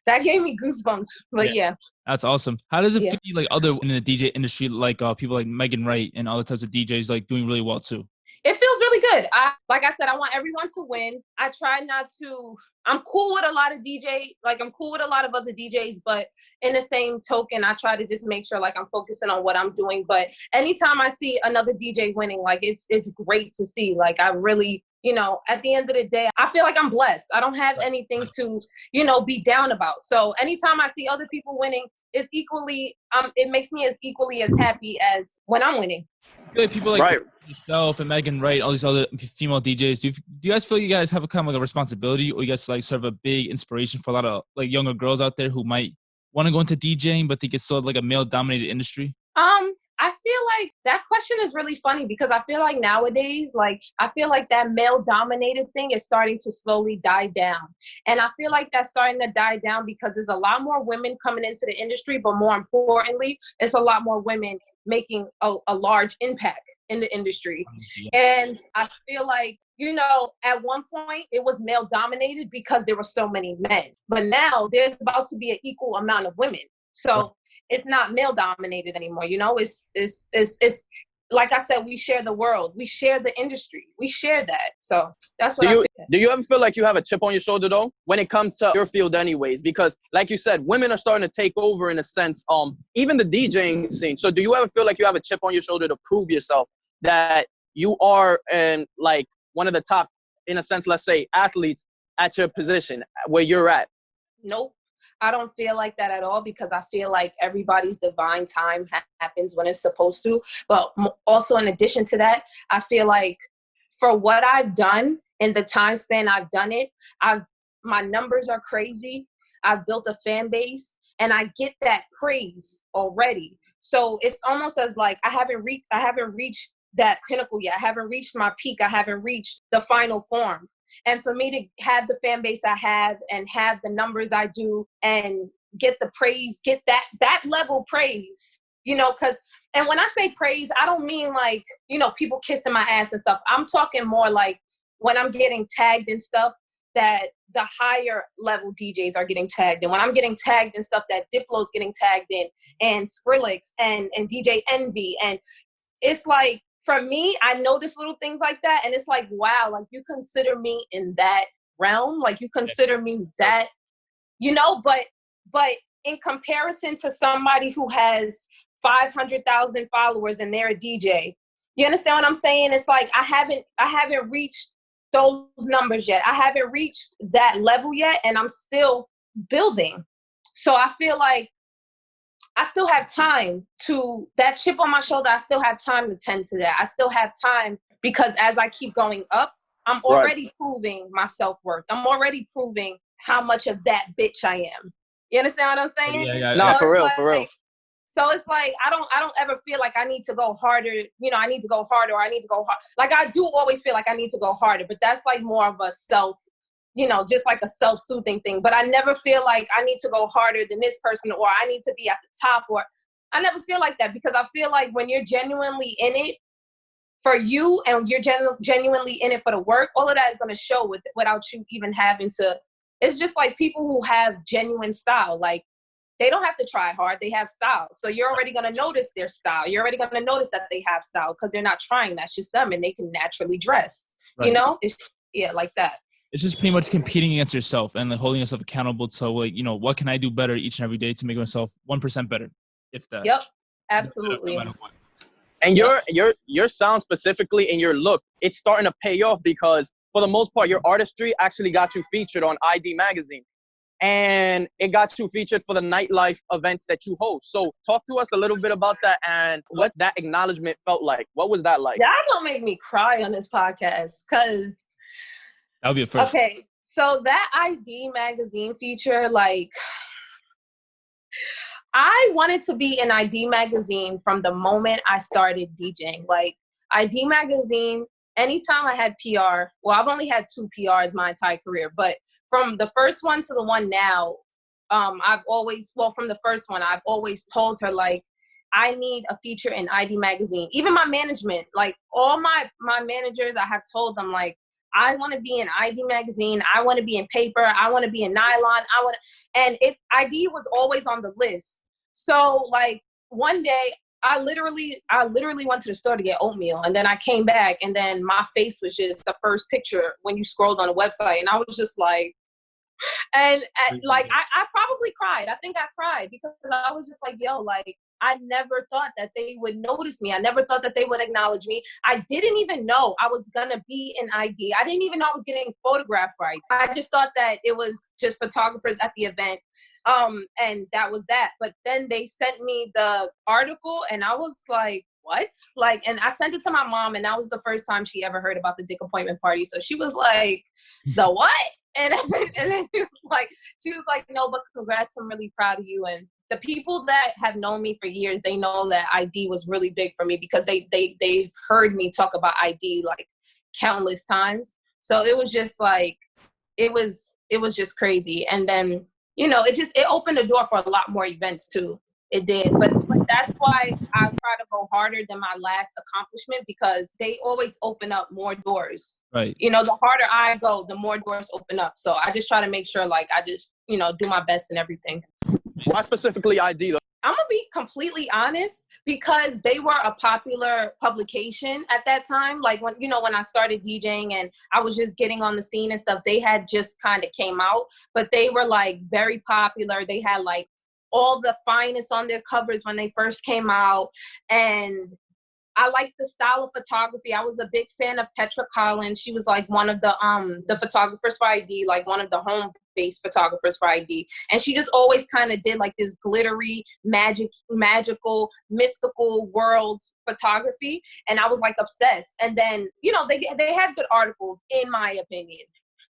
that gave me goosebumps. But yeah. That's awesome. How does it feel like other in the DJ industry, like people like Megan Wright and other types of DJs like doing really well too? It feels really good. Like I said, I want everyone to win. I try not to, I'm cool with a lot of I'm cool with a lot of other DJs, but in the same token, I try to just make sure like I'm focusing on what I'm doing. But anytime I see another DJ winning, like it's great to see. Like I really, you know, at the end of the day, I feel like I'm blessed. I don't have anything to, you know, be down about. So anytime I see other people winning, it's equally, it makes me as equally as happy as when I'm winning. Like people like yourself and Megan Wright, all these other female DJs. Do you guys feel you guys have a kind of like a responsibility, or you guys like serve a big inspiration for a lot of like younger girls out there who might want to go into DJing, but think it's sort of like a male-dominated industry? I feel like that question is really funny because I feel like nowadays, like, I feel like that male-dominated thing is starting to slowly die down. And I feel like that's starting to die down because there's a lot more women coming into the industry, but more importantly, it's a lot more women making a large impact in the industry. And I feel like, you know, at one point it was male-dominated because there were so many men. But now there's about to be an equal amount of women. So it's not male dominated anymore. You know, it's like I said, we share the world. We share the industry. We share that. So that's what I feel. Do you ever feel like you have a chip on your shoulder though, when it comes to your field anyways? Because like you said, women are starting to take over in a sense, even the DJing scene. So do you ever feel like you have a chip on your shoulder to prove yourself that you are like one of the top, in a sense, let's say athletes at your position where you're at? Nope. I don't feel like that at all because I feel like everybody's divine time happens when it's supposed to. But also in addition to that, I feel like for what I've done in the time span I've done it, my numbers are crazy. I've built a fan base and I get that praise already. So it's almost as like I haven't reached that pinnacle yet. I haven't reached my peak. I haven't reached the final form. And for me to have the fan base I have and have the numbers I do and get the praise, get that level praise, you know, and when I say praise, I don't mean like, you know, people kissing my ass and stuff. I'm talking more like when I'm getting tagged and stuff that the higher level DJs are getting tagged. And when I'm getting tagged and stuff that Diplo's getting tagged in and Skrillex and DJ Envy. And it's like, for me, I notice little things like that. And it's like, wow, like you consider me in that realm. Like you consider me that, you know, but in comparison to somebody who has 500,000 followers and they're a DJ, you understand what I'm saying? It's like, I haven't reached those numbers yet. I haven't reached that level yet. And I'm still building. So I feel like I still have time to, that chip on my shoulder, I still have time to tend to that. I still have time because as I keep going up, I'm already proving my self-worth. I'm already proving how much of that bitch I am. You understand what I'm saying? Yeah. No, for real. So it's like, I don't ever feel like I need to go harder. You know, I need to go harder or I need to go hard. Like I do always feel like I need to go harder, but that's like more of a self just like a self-soothing thing. But I never feel like I need to go harder than this person, or I need to be at the top, or I never feel like that, because I feel like when you're genuinely in it for you and you're genuinely in it for the work, all of that is going to show without you even having to. It's just like people who have genuine style, like they don't have to try hard. They have style. So you're already going to notice their style. You're already going to notice that they have style because they're not trying. That's just them, and they can naturally dress, Right. It's, like that. It's just pretty much competing against yourself and like holding yourself accountable to like, what can I do better each and every day to make myself 1% better, if that. Yep, absolutely. No matter what. And your sound specifically and your look, it's starting to pay off, because for the most part, your artistry actually got you featured on ID magazine. And it got you featured for the nightlife events that you host. So talk to us a little bit about that and what that acknowledgement felt like. What was that like? That don't make me cry on this podcast, because That'll be a first. Okay, so that ID magazine feature, like, I wanted to be in ID magazine from the moment I started DJing. Like, ID magazine, anytime I had PR, well, I've only had 2 PRs my entire career, but from the first one to the one now, from the first one, I've always told her, like, I need a feature in ID magazine. Even my management, like all my managers, I have told them, like, I want to be in ID magazine. I want to be in paper. I want to be in nylon. ID was always on the list. So like one day I literally went to the store to get oatmeal, and then I came back, and then my face was just the first picture when you scrolled on the website. And I was just like, I probably cried. I think I cried because I was just like, yo, like, I never thought that they would notice me. I never thought that they would acknowledge me. I didn't even know I was going to be in ID. I didn't even know I was getting photographed for ID. I just thought that it was just photographers at the event. And that was that. But then they sent me the article, and I was like, what? Like, and I sent it to my mom, and that was the first time she ever heard about the dick appointment party. So she was like, the what? And then she was like, no, but congrats, I'm really proud of you. And the people that have known me for years, they know that ID was really big for me, because they've heard me talk about ID like countless times. So it was just like, it was just crazy. And then, it opened the door for a lot more events too. It did. But that's why I try to go harder than my last accomplishment, because they always open up more doors. Right. The harder I go, the more doors open up. So I just try to make sure, like, I just, do my best in everything. Why specifically ID though? I'm going to be completely honest, because they were a popular publication at that time. Like when I started DJing and I was just getting on the scene and stuff, they had just kind of came out, but they were like very popular. They had like all the finest on their covers when they first came out. And I like the style of photography. I was a big fan of Petra Collins. She was like one of the photographers for ID, like one of the home-based photographers for ID. And she just always kind of did like this glittery, magical, mystical world photography. And I was like obsessed. And then, they had good articles, in my opinion.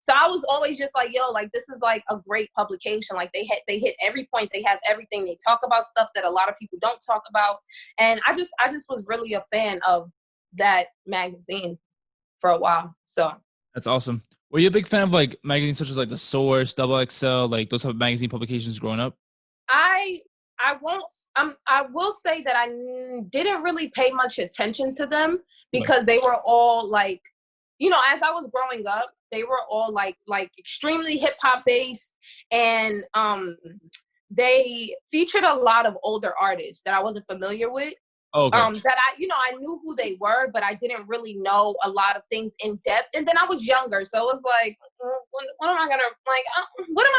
So I was always just like, yo, like, this is like a great publication. Like they hit every point. They have everything. They talk about stuff that a lot of people don't talk about. And I just was really a fan of that magazine for a while. So that's awesome. Were you a big fan of like magazines such as like The Source, Double XL, like those type of magazine publications growing up? I will say that I didn't really pay much attention to them, because they were all like, as I was growing up, they were all like extremely hip hop based, and they featured a lot of older artists that I wasn't familiar with. Oh, okay. That I knew who they were, but I didn't really know a lot of things in depth. And then I was younger, so it was like, what am I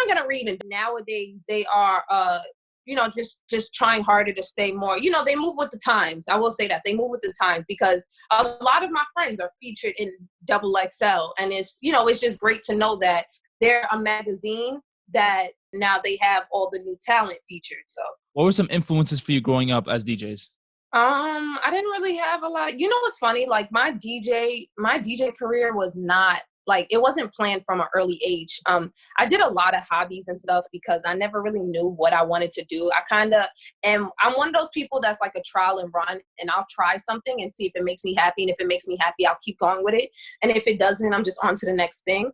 gonna read? And nowadays they are just trying harder to stay more, they move with the times. I will say that they move with the times, because a lot of my friends are featured in Double XL, and it's just great to know that they're a magazine that now they have all the new talent featured. So what were some influences for you growing up as DJs? I didn't really have a lot. What's funny? Like my DJ career was not, like, it wasn't planned from an early age. I did a lot of hobbies and stuff because I never really knew what I wanted to do. I'm one of those people that's like a trial and run, and I'll try something and see if it makes me happy. And if it makes me happy, I'll keep going with it. And if it doesn't, I'm just on to the next thing.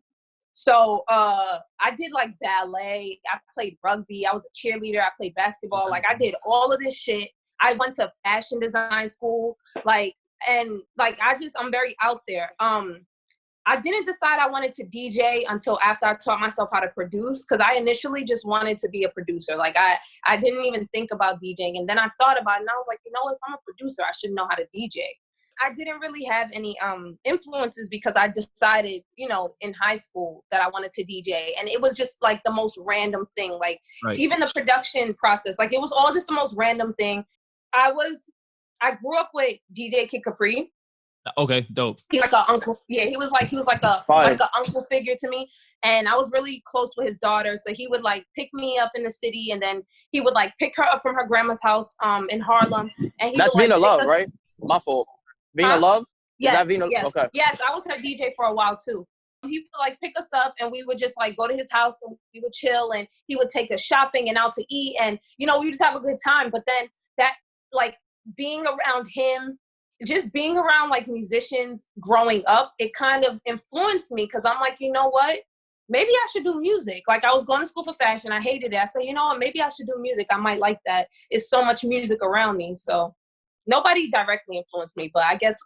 So I did like ballet. I played rugby. I was a cheerleader. I played basketball. Like I did all of this shit. I went to fashion design school. I'm very out there. I didn't decide I wanted to DJ until after I taught myself how to produce, because I initially just wanted to be a producer. Like I didn't even think about DJing. And then I thought about it and I was like, if I'm a producer, I should know how to DJ. I didn't really have any influences because I decided, in high school that I wanted to DJ. And it was just like the most random thing. Like even the production process, like it was all just the most random thing. I grew up with DJ Kid Capri. Okay, dope. He's like an uncle. Yeah, he was like an uncle figure to me. And I was really close with his daughter. So he would like pick me up in the city, and then he would like pick her up from her grandma's house in Harlem. And he That's would, Vina Love, right? My fault. Vina Love? Yes, yes. Okay. Yes, I was her DJ for a while too. He would like pick us up and we would just like go to his house and we would chill, and he would take us shopping and out to eat, and we would just have a good time. But then that, like, being around him, just being around like musicians growing up, it kind of influenced me, because I'm like, you know what? Maybe I should do music. Like I was going to school for fashion. I hated it. I said, you know what? Maybe I should do music. I might like that. It's so much music around me. So nobody directly influenced me, but I guess,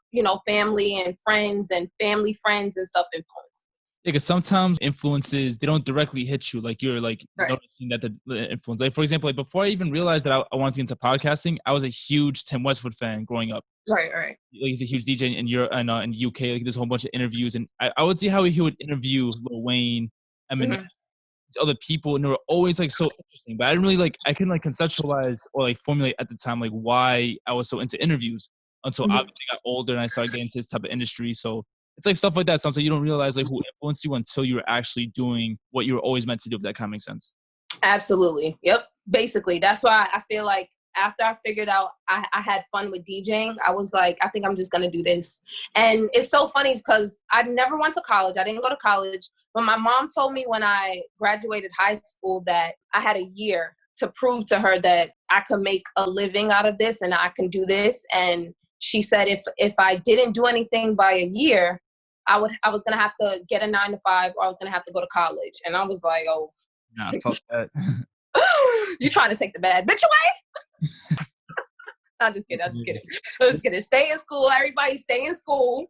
family and friends and family friends and stuff influenced. Yeah, because sometimes influences, they don't directly hit you. Like you're like noticing that the influence. Like for example, like before I even realized that I wanted to get into podcasting, I was a huge Tim Westwood fan growing up. Right. Like he's a huge DJ in Europe and in the UK. Like there's a whole bunch of interviews, and I would see how he would interview Lil Wayne, Eminem, these other people, and they were always like so interesting. But I didn't really I couldn't like conceptualize or like formulate at the time like why I was so into interviews until obviously I got older and I started getting into this type of industry. So it's like stuff like that. Sometimes you don't realize like who influenced you until you're actually doing what you were always meant to do, if that kind of makes sense. Absolutely. Yep. Basically, that's why I feel like after I figured out I had fun with DJing, I was like, I think I'm just going to do this. And it's so funny because I never went to college. I didn't go to college. But my mom told me when I graduated high school that I had a year to prove to her that I could make a living out of this and I can do this. And she said if I didn't do anything by a year, I was going to have to get a 9-to-5, or I was going to have to go to college. And I was like, oh. Nah, fuck that. You trying to take the bad bitch away? I'm just kidding. Stay in school. Everybody stay in school.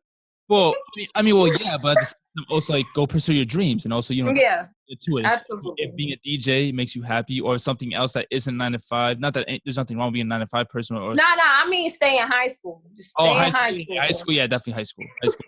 Well, yeah, but also like go pursue your dreams, and also to it. Absolutely. If being a DJ makes you happy, or something else that isn't 9-to-5, not that there's nothing wrong with being a 9-to-5 person. Or I mean stay in high school. Just stay in high school. High school, yeah, definitely high school. High school,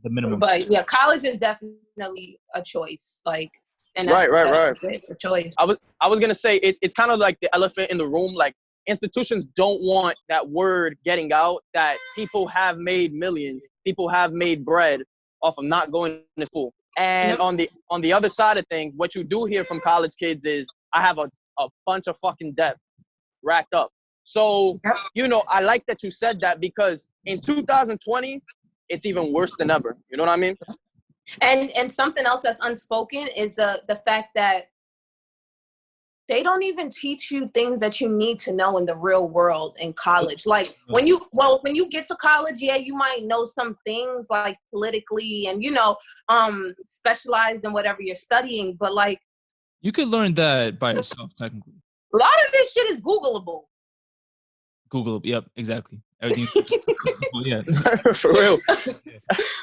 the minimum. But yeah, college is definitely a choice. Like, and that's a choice. I was gonna say it's kind of like the elephant in the room. Like institutions don't want that word getting out that people have made millions, people have made bread off of not going to school. And on the other side of things, what you do hear from college kids is, I have a bunch of fucking debt racked up. So, I like that you said that, because in 2020, it's even worse than ever. You know what I mean? And something else that's unspoken is the fact that they don't even teach you things that you need to know in the real world in college. Like when you get to college, yeah, you might know some things like politically and, specialized in whatever you're studying. But like, you could learn that by yourself, technically. A lot of this shit is Googleable. Googleable. Yep, exactly. Everything. Yeah. For real.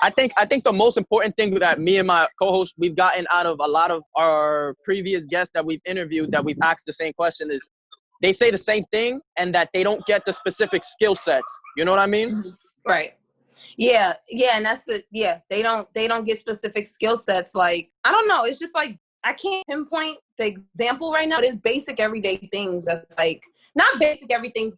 I think the most important thing that me and my co-host, we've gotten out of a lot of our previous guests that we've interviewed, that we've asked the same question, is they say the same thing, and that they don't get the specific skill sets. You know what I mean? Right. Yeah. And that's they don't get specific skill sets. Like, I don't know. It's just like, I can't pinpoint the example right now. It's basic everyday things. That's like, not basic everyday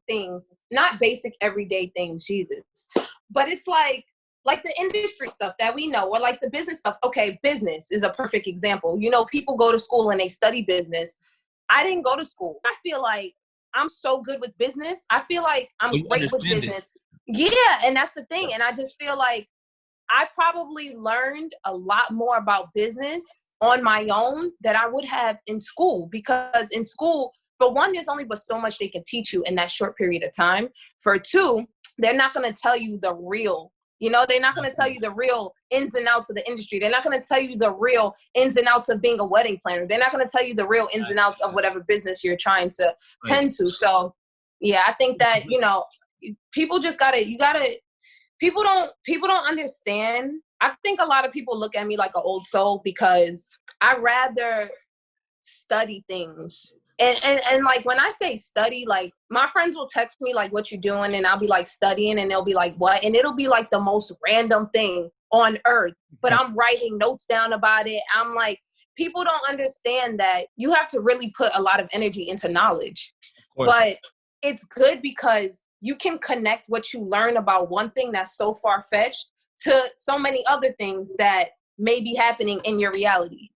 things, Jesus. But it's like the industry stuff that we know, or like the business stuff. Okay, business is a perfect example. People go to school and they study business. I didn't go to school. I feel like I'm so good with business. I feel like I'm great with business. Yeah, and that's the thing. And I just feel like I probably learned a lot more about business on my own than I would have in school, because in school, for one, there's only but so much they can teach you in that short period of time. For two, they're not going to tell you the real You know, they're not going to tell you the real ins and outs of the industry. They're not going to tell you the real ins and outs of being a wedding planner. They're not going to tell you the real ins and outs of whatever business you're trying to tend to. So, yeah, I think that, you know, people just people don't understand. I think a lot of people look at me like an old soul because I rather study things. And like when I say study, like my friends will text me like what you doing, and I'll be like studying, and they'll be like what, and it'll be like the most random thing on earth, but I'm writing notes down about it. I'm like, people don't understand that you have to really put a lot of energy into knowledge, but it's good because you can connect what you learn about one thing that's so far-fetched to so many other things that may be happening in your reality.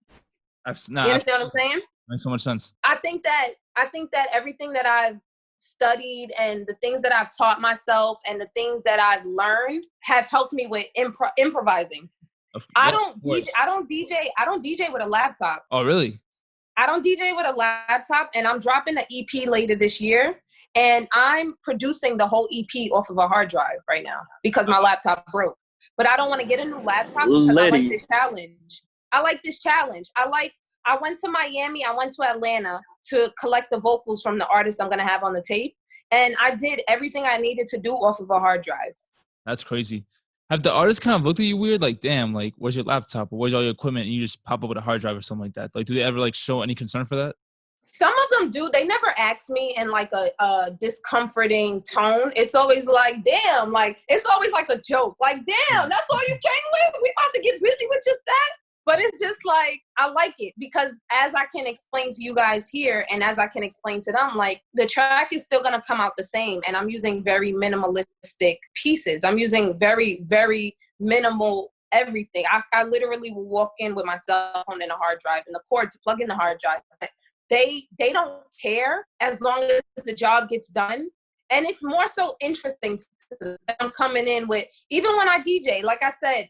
You understand what I'm saying? Makes so much sense. I think that everything that I've studied and the things that I've taught myself and the things that I've learned have helped me with improvising. I don't DJ with a laptop. Oh, really? I don't DJ with a laptop, and I'm dropping an EP later this year, and I'm producing the whole EP off of a hard drive right now because my laptop broke. But I don't want to get a new laptop because I like this challenge. I went to Miami, I went to Atlanta to collect the vocals from the artists I'm going to have on the tape. And I did everything I needed to do off of a hard drive. That's crazy. Have the artists kind of looked at you weird? Like, damn, like, where's your laptop? Or where's all your equipment? And you just pop up with a hard drive or something like that. Like, do they ever, like, show any concern for that? Some of them do. They never ask me in, like, a discomforting tone. It's always like, damn. Like, it's always like a joke. Like, damn, that's all you came with? We about to get busy with just that? But it's just like, I like it because as I can explain to you guys here and as I can explain to them, like the track is still going to come out the same. And I'm using very minimalistic pieces. I'm using very, very minimal everything. I literally will walk in with my cell phone and a hard drive and the cord to plug in the hard drive. They don't care as long as the job gets done. And it's more so interesting to them. I'm coming in with, even when I DJ, like I said,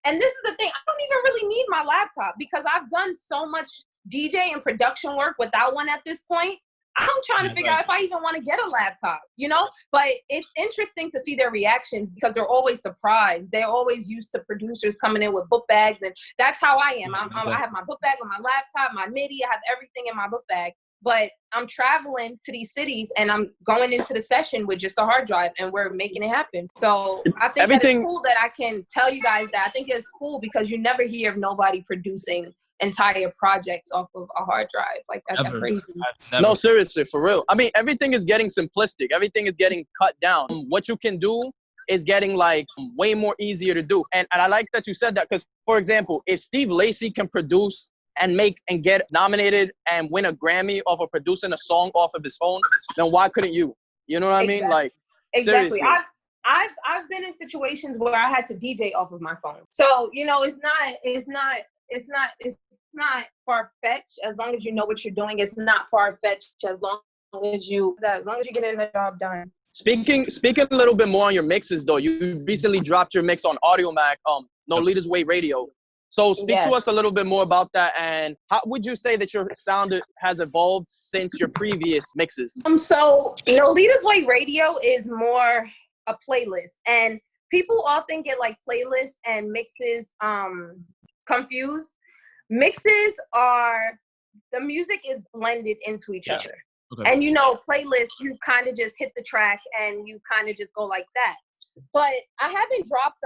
and this is the thing, I don't even really need my laptop because I've done so much DJ and production work without one at this point. I'm trying to figure out if I even want to get a laptop, you know? But it's interesting to see their reactions because they're always surprised. They're always used to producers coming in with book bags, and that's how I am. I have my book bag with my laptop, my MIDI, I have everything in my book bag. But I'm traveling to these cities and I'm going into the session with just a hard drive and we're making it happen. So I think that it's cool that I can tell you guys that. I think it's cool because you never hear of nobody producing entire projects off of a hard drive. Like that's crazy. No, seriously, for real. I mean, everything is getting simplistic. Everything is getting cut down. What you can do is getting like way more easier to do. And I like that you said that because, for example, if Steve Lacy can produce and make and get nominated and win a Grammy off of producing a song off of his phone, then why couldn't you? You know what I mean? Like, exactly. Seriously. I've been in situations where I had to DJ off of my phone. So, you know, it's not far-fetched as long as you know what you're doing. It's not far-fetched as long as you get in the job done. Speaking a little bit more on your mixes though, you recently dropped your mix on Audiomack, Nolita's Way Radio. So speak to us a little bit more about that, and how would you say that your sound has evolved since your previous mixes? So Nolita's Way Radio is more a playlist, and people often get like playlists and mixes confused. Mixes are, the music is blended into each other. Okay. And playlists, you kind of just hit the track and you kind of just go like that. But I haven't dropped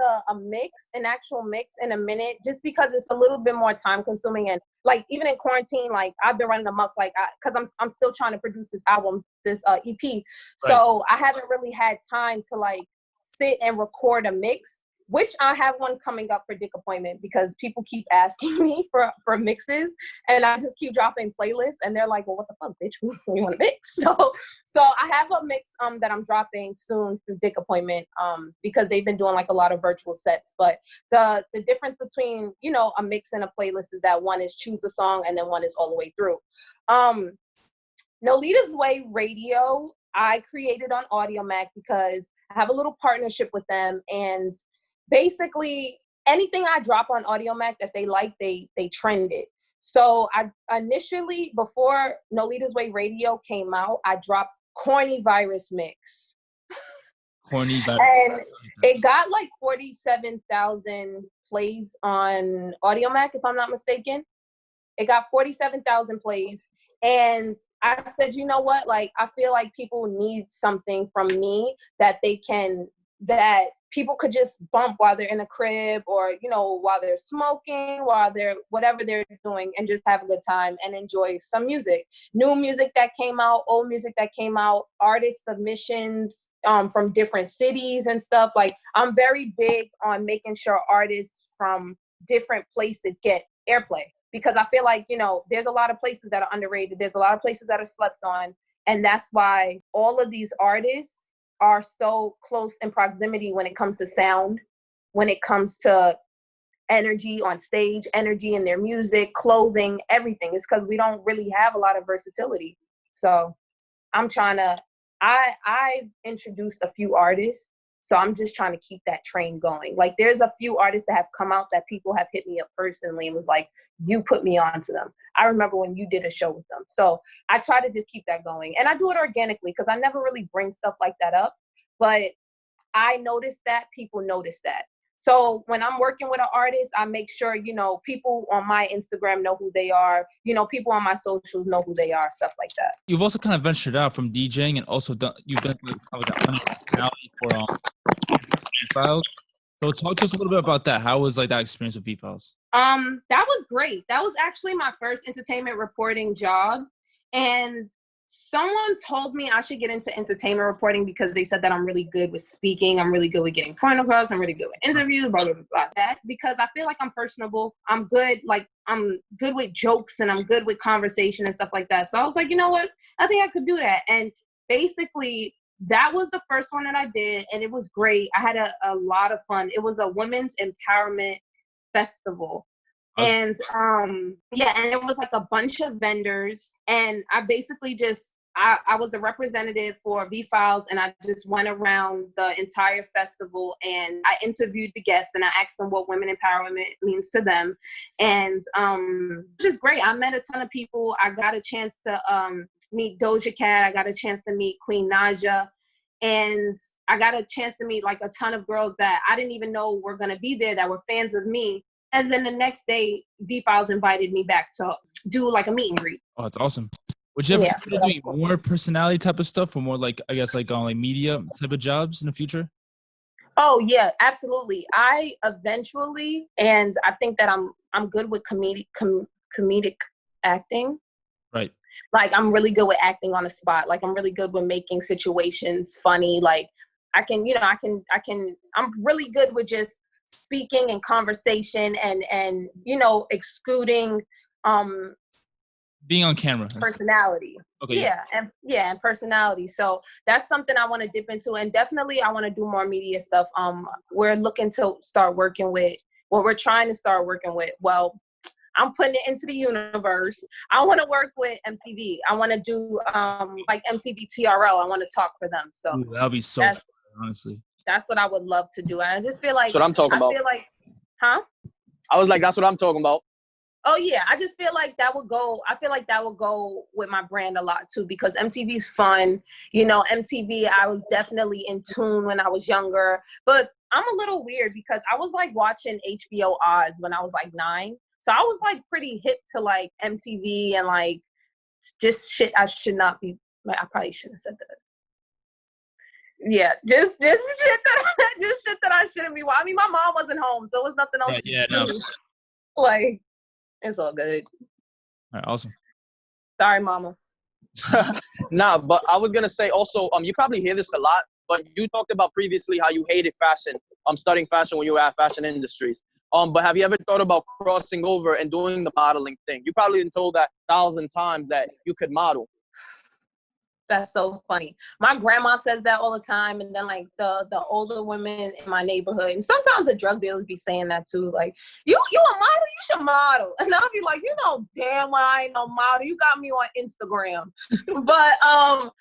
an actual mix in a minute just because it's a little bit more time consuming. And like even in quarantine, like I've been running amok, like because I'm still trying to produce this album, this EP. Right. So I haven't really had time to like sit and record a mix, which I have one coming up for Dick Appointment because people keep asking me for mixes and I just keep dropping playlists and they're like, well, what the fuck, bitch, what do you want to mix? So I have a mix that I'm dropping soon through Dick Appointment because they've been doing like a lot of virtual sets. But the difference between, a mix and a playlist is that one is choose a song and then one is all the way through. Nolita's Way Radio, I created on Audiomack because I have a little partnership with them, and basically anything I drop on Audiomack that they like, they trend it. So I initially, before Nolita's Way Radio came out, I dropped Corny Virus Mix. corny, but And it got like 47,000 plays on Audiomack, if I'm not mistaken. It got 47,000 plays. And I said, you know what? Like, I feel like people need something from me that people could just bump while they're in a crib, or, you know, while they're smoking, while they're whatever they're doing, and just have a good time and enjoy some music. New music that came out, old music that came out, artist submissions from different cities and stuff. Like, I'm very big on making sure artists from different places get airplay, because I feel like, you know, there's a lot of places that are underrated. There's a lot of places that are slept on. And that's why all of these artists are so close in proximity when it comes to sound, when it comes to energy on stage, energy in their music, clothing, everything. It's because we don't really have a lot of versatility. So I've introduced a few artists, so I'm just trying to keep that train going. Like, there's a few artists that have come out that people have hit me up personally and was like, you put me on to them. I remember when you did a show with them. So I try to just keep that going. And I do it organically, because I never really bring stuff like that up. But I noticed that people notice that. So when I'm working with an artist, I make sure, you know, people on my Instagram know who they are. You know, people on my socials know who they are, stuff like that. you've also kind of ventured out from DJing, and also you've done like a personality for V-Files. So talk to us a little bit about that. How was like that experience with V-Files? That was great. That was actually my first entertainment reporting job. And someone told me I should get into entertainment reporting because they said that I'm really good with speaking. I'm really good with getting point across. I'm really good with interviews, blah, blah, blah, blah. That, because I feel like I'm personable. I'm good with jokes, and I'm good with conversation and stuff like that. So I was like, you know what? I think I could do that. And basically, that was the first one that I did, and it was great. I had a lot of fun. It was a women's empowerment festival. And and it was like a bunch of vendors, and I basically just I was a representative for V-Files, and I just went around the entire festival, and I interviewed the guests, and I asked them what women empowerment means to them. And just great. I met a ton of people. I got a chance to meet Doja Cat. I got a chance to meet Queen Naja. And I got a chance to meet like a ton of girls that I didn't even know were going to be there, that were fans of me. And then the next day, V-Files invited me back to do like a meet and greet. Oh, that's awesome. Would you ever consider doing more personality type of stuff, or more like, I guess, like on like media type of jobs in the future? Oh yeah, absolutely. I eventually, and I think that I'm good with comedic acting. Right. Like, I'm really good with acting on the spot. Like, I'm really good with making situations funny. Like, I'm really good with just speaking and conversation and you know, excluding being on camera. Personality. Okay. And personality. So that's something I want to dip into, and definitely I want to do more media stuff. We're looking to start working with we're trying to start working with, well, I'm putting it into the universe. I want to work with MTV. I want to do like MTV TRL. I want to talk for them. So ooh, that'll be so fun, honestly. That's what I would love to do. And I just feel like that's what I'm talking about. I feel like, huh? I was like, that's what I'm talking about. Oh yeah, I just feel like that would go. I feel like that would go with my brand a lot too, because MTV's fun. You know, MTV. I was definitely in tune when I was younger, but I'm a little weird because I was like watching HBO Oz when I was like 9, so I was like pretty hip to like MTV and like just shit I should not be. Like, I probably shouldn't have said that. Yeah, just shit that I shouldn't be. I mean, my mom wasn't home, so it was nothing else to do. Like, it's all good. All right, awesome. Sorry, mama. Nah, but I was gonna say also, you probably hear this a lot, but you talked about previously how you hated fashion, studying fashion when you were at fashion industries. But have you ever thought about crossing over and doing the modeling thing? You probably been told that 1,000 times that you could model. That's so funny. My grandma says that all the time, and then like the older women in my neighborhood, and sometimes the drug dealers be saying that too. Like, you a model, you should model, and I'll be like, you know, damn well I ain't no model. You got me on Instagram, but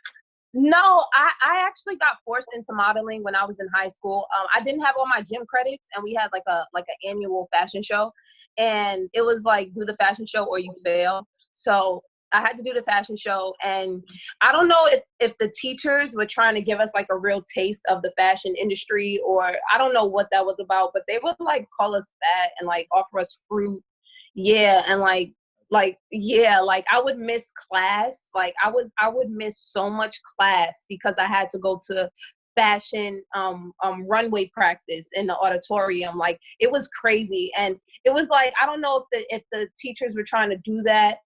no, I actually got forced into modeling when I was in high school. I didn't have all my gym credits, and we had like an annual fashion show, and it was like, do the fashion show or you fail. So I had to do the fashion show, and I don't know if the teachers were trying to give us like a real taste of the fashion industry, or I don't know what that was about, but they would like call us fat and like offer us fruit. Yeah. And yeah, like I would miss class. Like I would miss so much class because I had to go to fashion runway practice in the auditorium. Like it was crazy. And it was like, I don't know if the teachers were trying to do that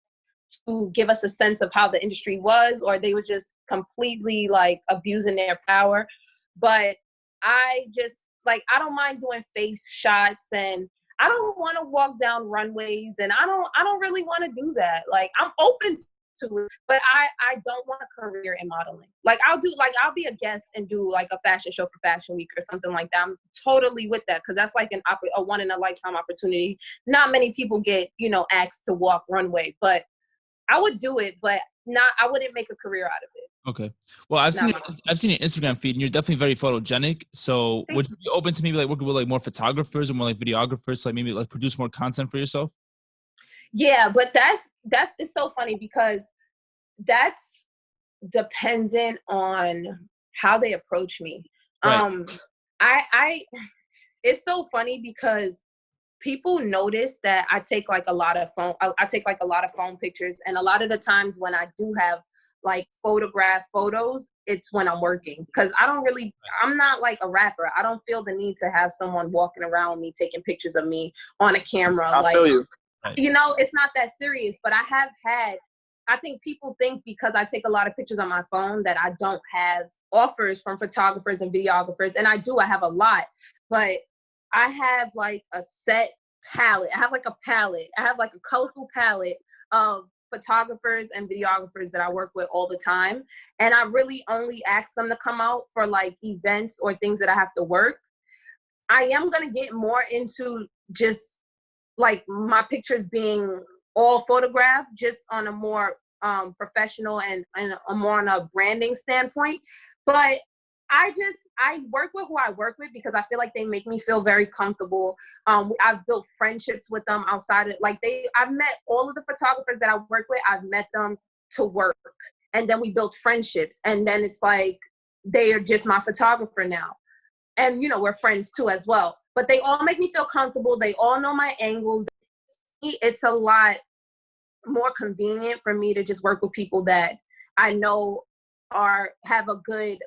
to give us a sense of how the industry was, or they were just completely like abusing their power. But I just like, I don't mind doing face shots, and I don't want to walk down runways, and I don't really want to do that. Like I'm open to it, but I don't want a career in modeling. Like I'll be a guest and do like a fashion show for Fashion Week or something like that. I'm totally with that, because that's like a one in a lifetime opportunity. Not many people get, asked to walk runway, but I would do it, but I wouldn't make a career out of it. Okay. Well, I've seen your Instagram feed, and you're definitely very photogenic. So would you be open to maybe like working with like more photographers or more like videographers, like maybe like produce more content for yourself? Yeah, but it's so funny because that's dependent on how they approach me. Right. I it's so funny because people notice that I take like a lot of phone pictures, and a lot of the times when I do have like photograph photos, it's when I'm working, because I'm not like a rapper. I don't feel the need to have someone walking around me taking pictures of me on a camera. I feel you. It's not that serious, but I think people think because I take a lot of pictures on my phone that I don't have offers from photographers and videographers. And I do, I have a lot, but I have like a set palette. I have like a colorful palette of photographers and videographers that I work with all the time. And I really only ask them to come out for like events or things that I have to work. I am going to get more into just like my pictures being all photographed, just on a more professional and a more on a branding standpoint. But I work with who I work with because I feel like they make me feel very comfortable. I've built friendships with them outside of I've met all of the photographers that I work with. I've met them to work, and then we built friendships, and then it's like they are just my photographer now. And we're friends too as well. But they all make me feel comfortable. They all know my angles. It's a lot more convenient for me to just work with people that I know have a good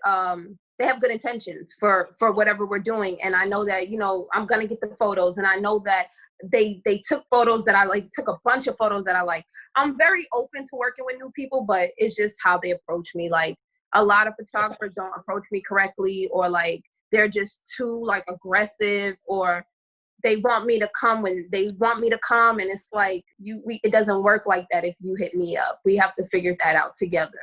they have good intentions for whatever we're doing. And I know that, I'm going to get the photos, and I know that they took photos that I like, took a bunch of photos that I like. I'm very open to working with new people, but it's just how they approach me. Like a lot of photographers don't approach me correctly, or like they're just too like aggressive, or they want me to come when they want me to come. And it's like, it doesn't work like that. If you hit me up, we have to figure that out together.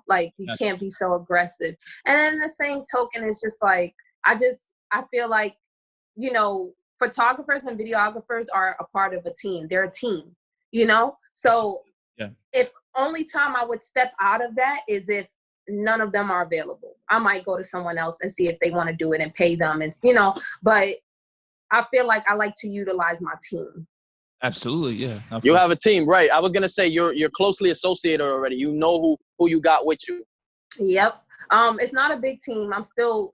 Like you can't be so aggressive. And then the same token, it's just like, I feel like, photographers and videographers are a part of a team. They're a team, So if only time I would step out of that is if none of them are available. I might go to someone else and see if they want to do it and pay them, and but I feel like I like to utilize my team. Absolutely, yeah. You have a team, right? I was gonna say you're closely associated already. You know who you got with you. Yep. It's not a big team. I'm still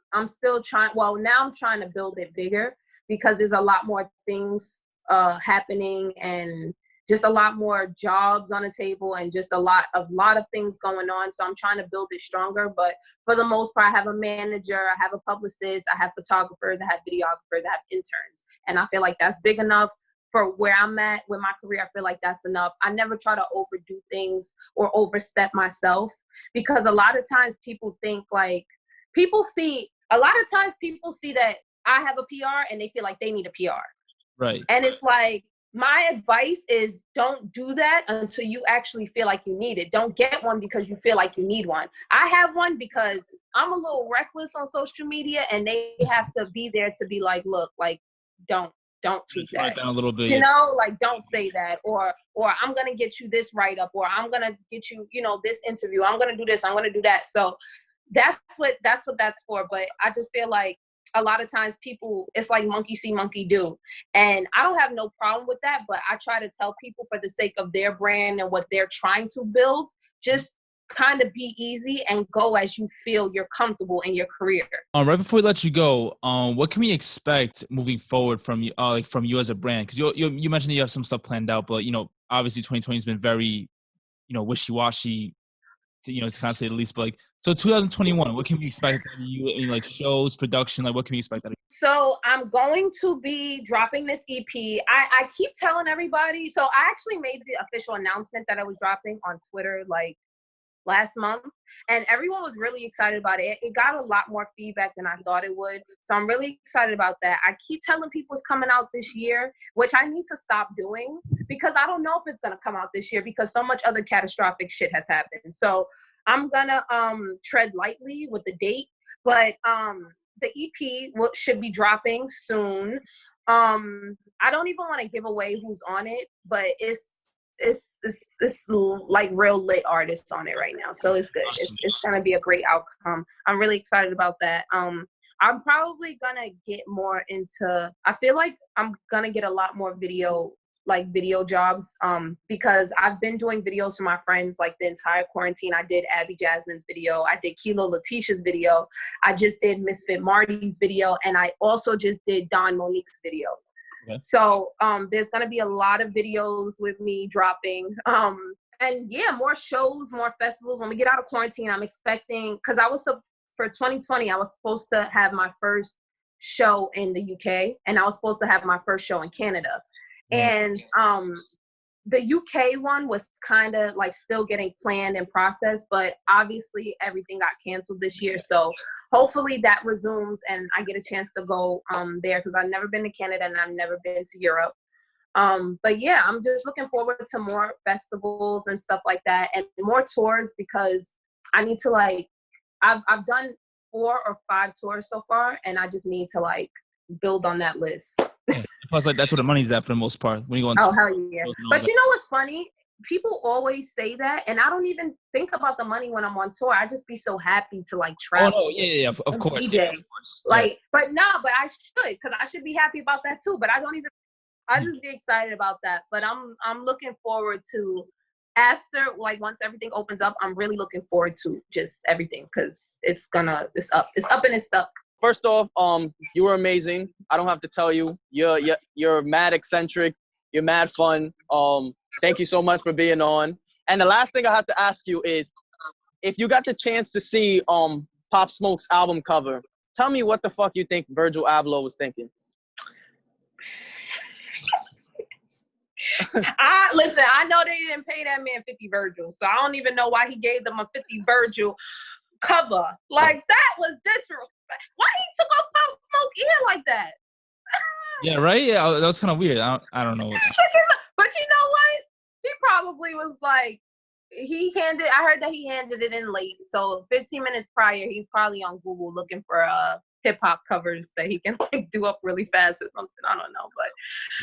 trying. Well, now I'm trying to build it bigger because there's a lot more things happening, and just a lot more jobs on the table, and just a lot of things going on. So I'm trying to build it stronger. But for the most part, I have a manager, I have a publicist, I have photographers, I have videographers, I have interns. And I feel like that's big enough for where I'm at with my career. I feel like that's enough. I never try to overdo things or overstep myself, because a lot of times people think like, people see that I have a PR and they feel like they need a PR. Right. And it's like, my advice is don't do that until you actually feel like you need it. Don't get one because you feel like you need one. I have one because I'm a little reckless on social media, and they have to be there to be like, look, like, don't tweet that. Down a little bit. Like, don't say that, or I'm going to get you this write up, or I'm going to get you, this interview. I'm going to do this. I'm going to do that. So that's what that's for. But I just feel like a lot of times people, it's like monkey see, monkey do. And I don't have no problem with that, but I try to tell people for the sake of their brand and what they're trying to build, just kind of be easy and go as you feel you're comfortable in your career. Right before we let you go, what can we expect moving forward from you, like from you as a brand? Because you mentioned that you have some stuff planned out, but obviously 2020 has been very, wishy-washy. To kind of say the least. But so 2021, what can we expect from you? Like shows, production, like what can we expect out of you? So I'm going to be dropping this EP. I keep telling everybody. So I actually made the official announcement that I was dropping on Twitter like last month, and everyone was really excited about it. It got a lot more feedback than I thought it would. So I'm really excited about that. I keep telling people it's coming out this year, which I need to stop doing because I don't know if it's going to come out this year because so much other catastrophic shit has happened. So I'm going to tread lightly with the date, but the EP should be dropping soon. I don't even want to give away who's on it, but it's like real lit artists on it right now, so it's good. It's gonna be a great outcome. I'm really excited about that. I'm probably gonna get more into, I feel like I'm gonna get a lot more video jobs, because I've been doing videos for my friends like the entire quarantine. I did Abby Jasmine's video, I did Kilo Letitia's video, I just did Misfit Marty's video, and I also just did Don Monique's video. Okay. So there's going to be a lot of videos with me dropping. And yeah, more shows, more festivals. When we get out of quarantine, I'm expecting, because for 2020, I was supposed to have my first show in the UK, and I was supposed to have my first show in Canada. And the UK one was kind of like still getting planned and processed, but obviously everything got canceled this year. So hopefully that resumes and I get a chance to go there, because I've never been to Canada and I've never been to Europe. But yeah, I'm just looking forward to more festivals and stuff like that, and more tours, because I need to I've done 4 or 5 tours so far, and I just need to build on that list. Yeah. Plus, that's where the money's at for the most part. When you go on hell yeah. But you know what's funny? People always say that, and I don't even think about the money when I'm on tour. I just be so happy to travel. Oh no, yeah, of course. DJ. Yeah, of course. But I should, because I should be happy about that too. But I just be excited about that. But I'm looking forward to, after once everything opens up, I'm really looking forward to just everything, because it's up and it's stuck. First off, you were amazing. I don't have to tell you. You're mad eccentric. You're mad fun. Thank you so much for being on. And the last thing I have to ask you is, if you got the chance to see Pop Smoke's album cover, tell me what the fuck you think Virgil Abloh was thinking. Listen, I know they didn't pay that man 50 Virgil, so I don't even know why he gave them a 50 Virgil cover. That was disrespectful. Why he took off Pop Smoke ear like that? Yeah, right? Yeah, that was kind of weird. I don't know. But you know what? He probably was I heard that he handed it in late. So 15 minutes prior, he's probably on Google looking for hip-hop covers that he can do up really fast or something. I don't know. But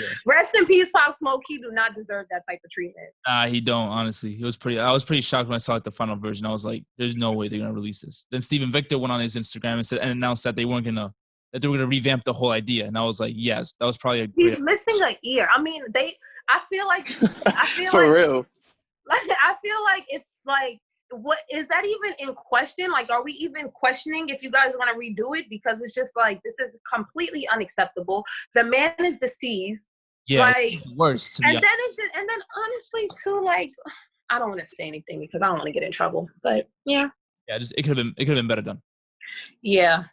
yeah. Rest in peace, Pop Smoke. He do not deserve that type of treatment. He don't, honestly. I was pretty shocked when I saw the final version. I was like, there's no way they're gonna release this. Then Steven Victor went on his Instagram and announced that they were gonna revamp the whole idea. And I was like, yes, that was probably he's missing an ear. I mean, I feel like for real. I feel like it's what is that even in question? Are we even questioning if you guys want to redo it? Because it's just this is completely unacceptable. The man is deceased. Yeah, worse. And then honestly too, I don't want to say anything because I don't want to get in trouble. But yeah. Yeah, it could have been better done. Yeah.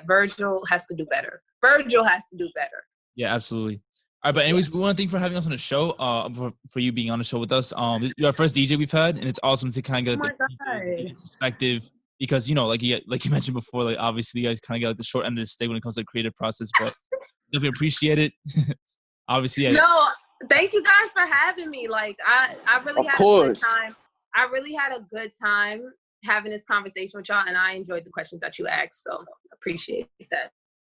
Virgil has to do better. Yeah, absolutely. All right, but anyways, we want to thank you for having us on the show, for you being on the show with us. You're our first DJ we've had, and it's awesome to kind of get the perspective, because, like you mentioned before, obviously you guys kind of get the short end of the stick when it comes to the creative process, but definitely appreciate it. Obviously. No, thank you guys for having me. I really had a good time. I really had a good time having this conversation with y'all, and I enjoyed the questions that you asked, so appreciate that.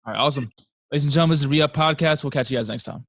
All right, awesome. Ladies and gentlemen, this is Re-Up Podcast. We'll catch you guys next time.